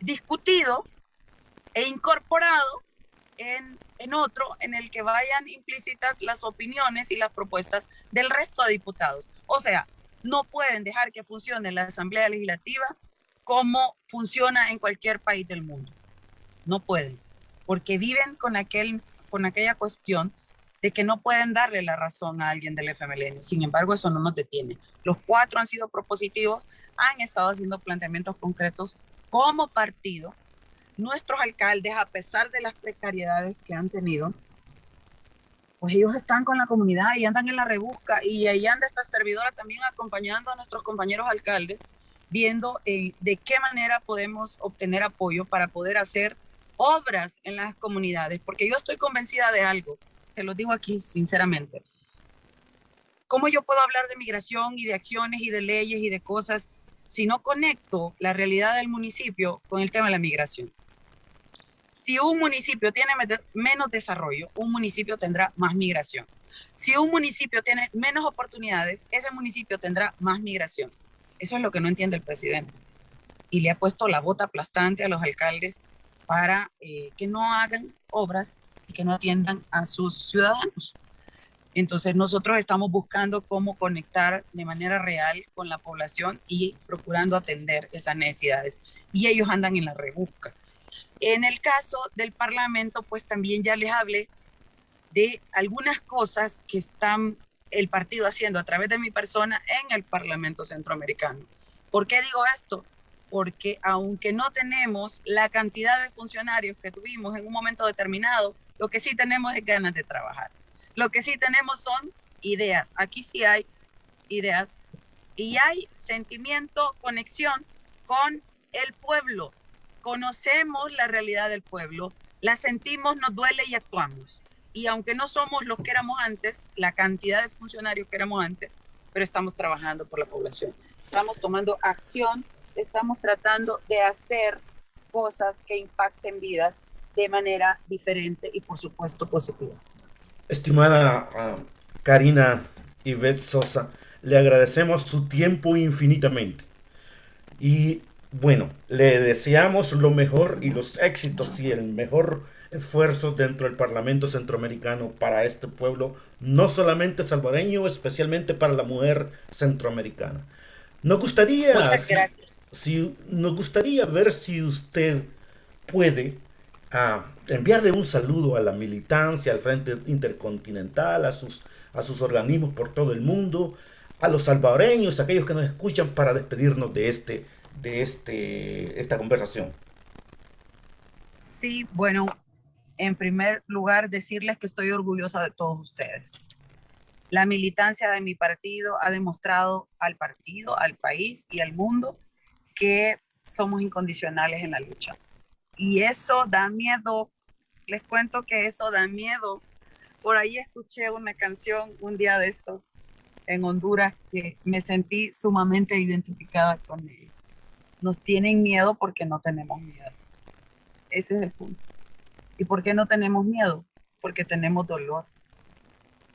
discutido e incorporado en otro en el que vayan implícitas las opiniones y las propuestas del resto de diputados. O sea, no pueden dejar que funcione la Asamblea Legislativa como funciona en cualquier país del mundo. No pueden, porque viven con aquella cuestión de que no pueden darle la razón a alguien del FMLN. Sin embargo, eso no nos detiene. Los 4 han sido propositivos, han estado haciendo planteamientos concretos como partido. Nuestros alcaldes, a pesar de las precariedades que han tenido, pues ellos están con la comunidad y andan en la rebusca, y ahí anda esta servidora también acompañando a nuestros compañeros alcaldes, viendo de qué manera podemos obtener apoyo para poder hacer obras en las comunidades, porque yo estoy convencida de algo, se lo digo aquí sinceramente. ¿Cómo yo puedo hablar de migración y de acciones y de leyes y de cosas si no conecto la realidad del municipio con el tema de la migración? Si un municipio tiene menos desarrollo, un municipio tendrá más migración. Si un municipio tiene menos oportunidades, ese municipio tendrá más migración. Eso es lo que no entiende el presidente. Y le ha puesto la bota aplastante a los alcaldes para que no hagan obras y que no atiendan a sus ciudadanos. Entonces nosotros estamos buscando cómo conectar de manera real con la población y procurando atender esas necesidades. Y ellos andan en la rebusca. En el caso del Parlamento, pues también ya les hablé de algunas cosas que están el partido haciendo a través de mi persona en el Parlamento Centroamericano. ¿Por qué digo esto? Porque aunque no tenemos la cantidad de funcionarios que tuvimos en un momento determinado, lo que sí tenemos es ganas de trabajar. Lo que sí tenemos son ideas. Aquí sí hay ideas y hay sentimiento, conexión con el pueblo. Conocemos la realidad del pueblo, la sentimos, nos duele y actuamos. Y aunque no somos los que éramos antes, la cantidad de funcionarios que éramos antes, pero estamos trabajando por la población. Estamos tomando acción, estamos tratando de hacer cosas que impacten vidas de manera diferente y, por supuesto, positiva. Estimada Karina Ivette Sosa, le agradecemos su tiempo infinitamente. Y bueno, le deseamos lo mejor y los éxitos y el mejor esfuerzo dentro del Parlamento Centroamericano para este pueblo, no solamente salvadoreño, especialmente para la mujer centroamericana. Nos gustaría, nos gustaría ver si usted puede enviarle un saludo a la militancia, al Frente Intercontinental, a sus organismos por todo el mundo, a los salvadoreños, a aquellos que nos escuchan, para despedirnos de esta conversación. Sí, bueno, en primer lugar decirles que estoy orgullosa de todos ustedes. La militancia de mi partido ha demostrado al partido, al país y al mundo que somos incondicionales en la lucha. Y eso da miedo. Les cuento que eso da miedo. Por ahí escuché una canción un día de estos en Honduras que me sentí sumamente identificada con ella. Nos tienen miedo porque no tenemos miedo. Ese es el punto. ¿Y por qué no tenemos miedo? Porque tenemos dolor,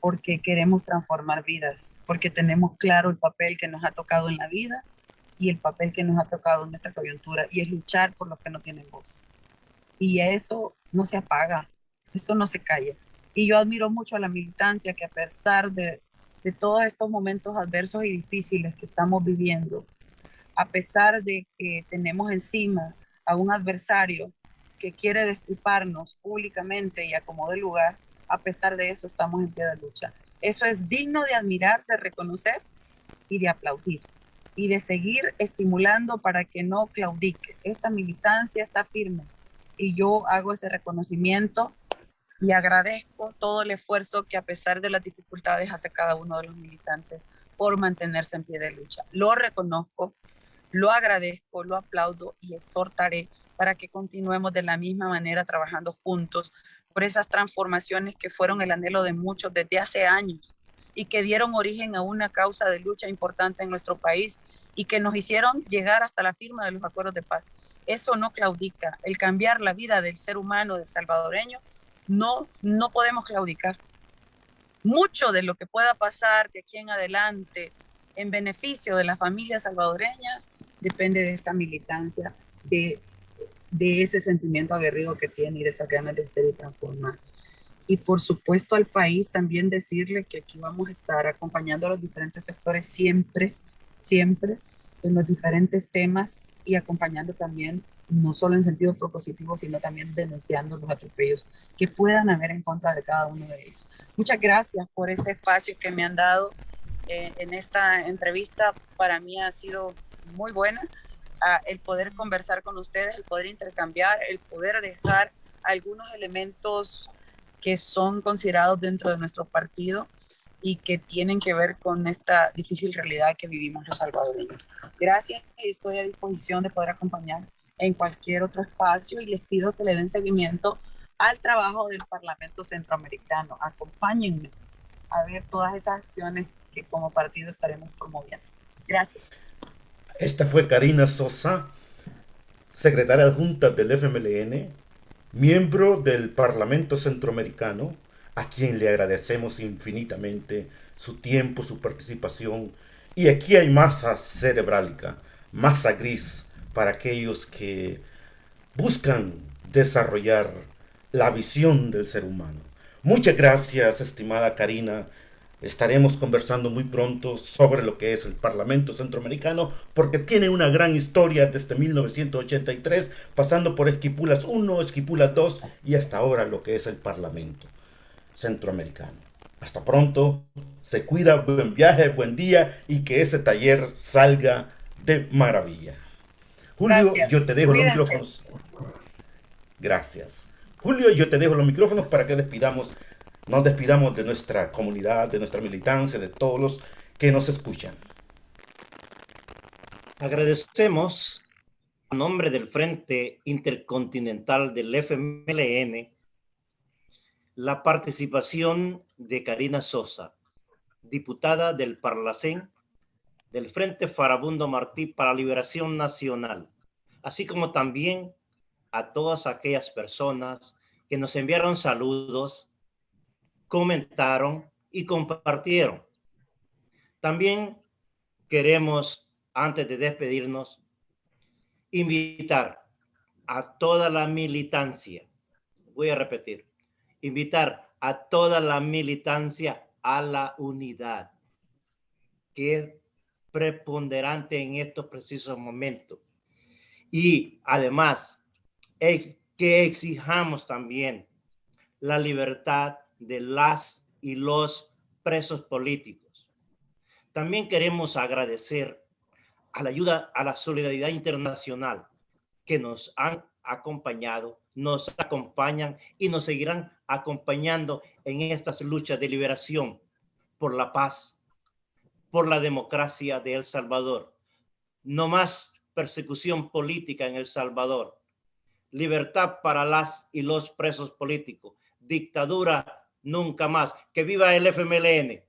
porque queremos transformar vidas, porque tenemos claro el papel que nos ha tocado en la vida y el papel que nos ha tocado en esta coyuntura, y es luchar por los que no tienen voz. Y eso no se apaga, eso no se calla. Y yo admiro mucho a la militancia que, a pesar de todos estos momentos adversos y difíciles que estamos viviendo, a pesar de que tenemos encima a un adversario que quiere destriparnos públicamente y a como de lugar, a pesar de eso estamos en pie de lucha. Eso es digno de admirar, de reconocer y de aplaudir, y de seguir estimulando para que no claudique. Esta militancia está firme y yo hago ese reconocimiento y agradezco todo el esfuerzo que, a pesar de las dificultades, hace cada uno de los militantes por mantenerse en pie de lucha. Lo reconozco, lo agradezco, lo aplaudo y exhortaré para que continuemos de la misma manera trabajando juntos por esas transformaciones que fueron el anhelo de muchos desde hace años y que dieron origen a una causa de lucha importante en nuestro país y que nos hicieron llegar hasta la firma de los acuerdos de paz. Eso no claudica. El cambiar la vida del ser humano, del salvadoreño, no podemos claudicar. Mucho de lo que pueda pasar de aquí en adelante en beneficio de las familias salvadoreñas depende de esta militancia, de ese sentimiento aguerrido que tiene y de esas ganas de ser y transformar. Y por supuesto al país también decirle que aquí vamos a estar acompañando a los diferentes sectores siempre en los diferentes temas y acompañando también, no solo en sentido propositivo, sino también denunciando los atropellos que puedan haber en contra de cada uno de ellos. Muchas gracias por este espacio que me han dado en esta entrevista. Para mí ha sido muy buena, el poder conversar con ustedes, el poder intercambiar, el poder dejar algunos elementos que son considerados dentro de nuestro partido y que tienen que ver con esta difícil realidad que vivimos los salvadoreños. Gracias, y estoy a disposición de poder acompañar en cualquier otro espacio y les pido que le den seguimiento al trabajo del Parlamento Centroamericano. Acompáñenme a ver todas esas acciones que como partido estaremos promoviendo. Gracias. Esta fue Karina Sosa, secretaria adjunta del FMLN, miembro del Parlamento Centroamericano, a quien le agradecemos infinitamente su tiempo, su participación. Y aquí hay masa cerebrálica, masa gris para aquellos que buscan desarrollar la visión del ser humano. Muchas gracias, estimada Karina. Estaremos conversando muy pronto sobre lo que es el Parlamento Centroamericano, porque tiene una gran historia desde 1983, pasando por Esquipulas 1, Esquipulas 2 y hasta ahora lo que es el Parlamento Centroamericano. Hasta pronto, se cuida, buen viaje, buen día y que ese taller salga de maravilla. Julio, Gracias. yo te dejo Cuídense. los micrófonos. Gracias. Julio, yo te dejo los micrófonos para que nos despidamos de nuestra comunidad, de nuestra militancia, de todos los que nos escuchan. Agradecemos a nombre del Frente Intercontinental del FMLN la participación de Karina Sosa, diputada del Parlacén del Frente Farabundo Martí para Liberación Nacional, así como también a todas aquellas personas que nos enviaron saludos, comentaron y compartieron. También queremos, antes de despedirnos, invitar a toda la militancia, voy a repetir, invitar a toda la militancia a la unidad, que es preponderante en estos precisos momentos. Y además, que exijamos también la libertad de las y los presos políticos. También queremos agradecer a la ayuda, a la solidaridad internacional que nos han acompañado, nos acompañan y nos seguirán acompañando en estas luchas de liberación por la paz, por la democracia de El Salvador. No más persecución política en El Salvador. Libertad para las y los presos políticos. Dictadura nunca más. Que viva el FMLN.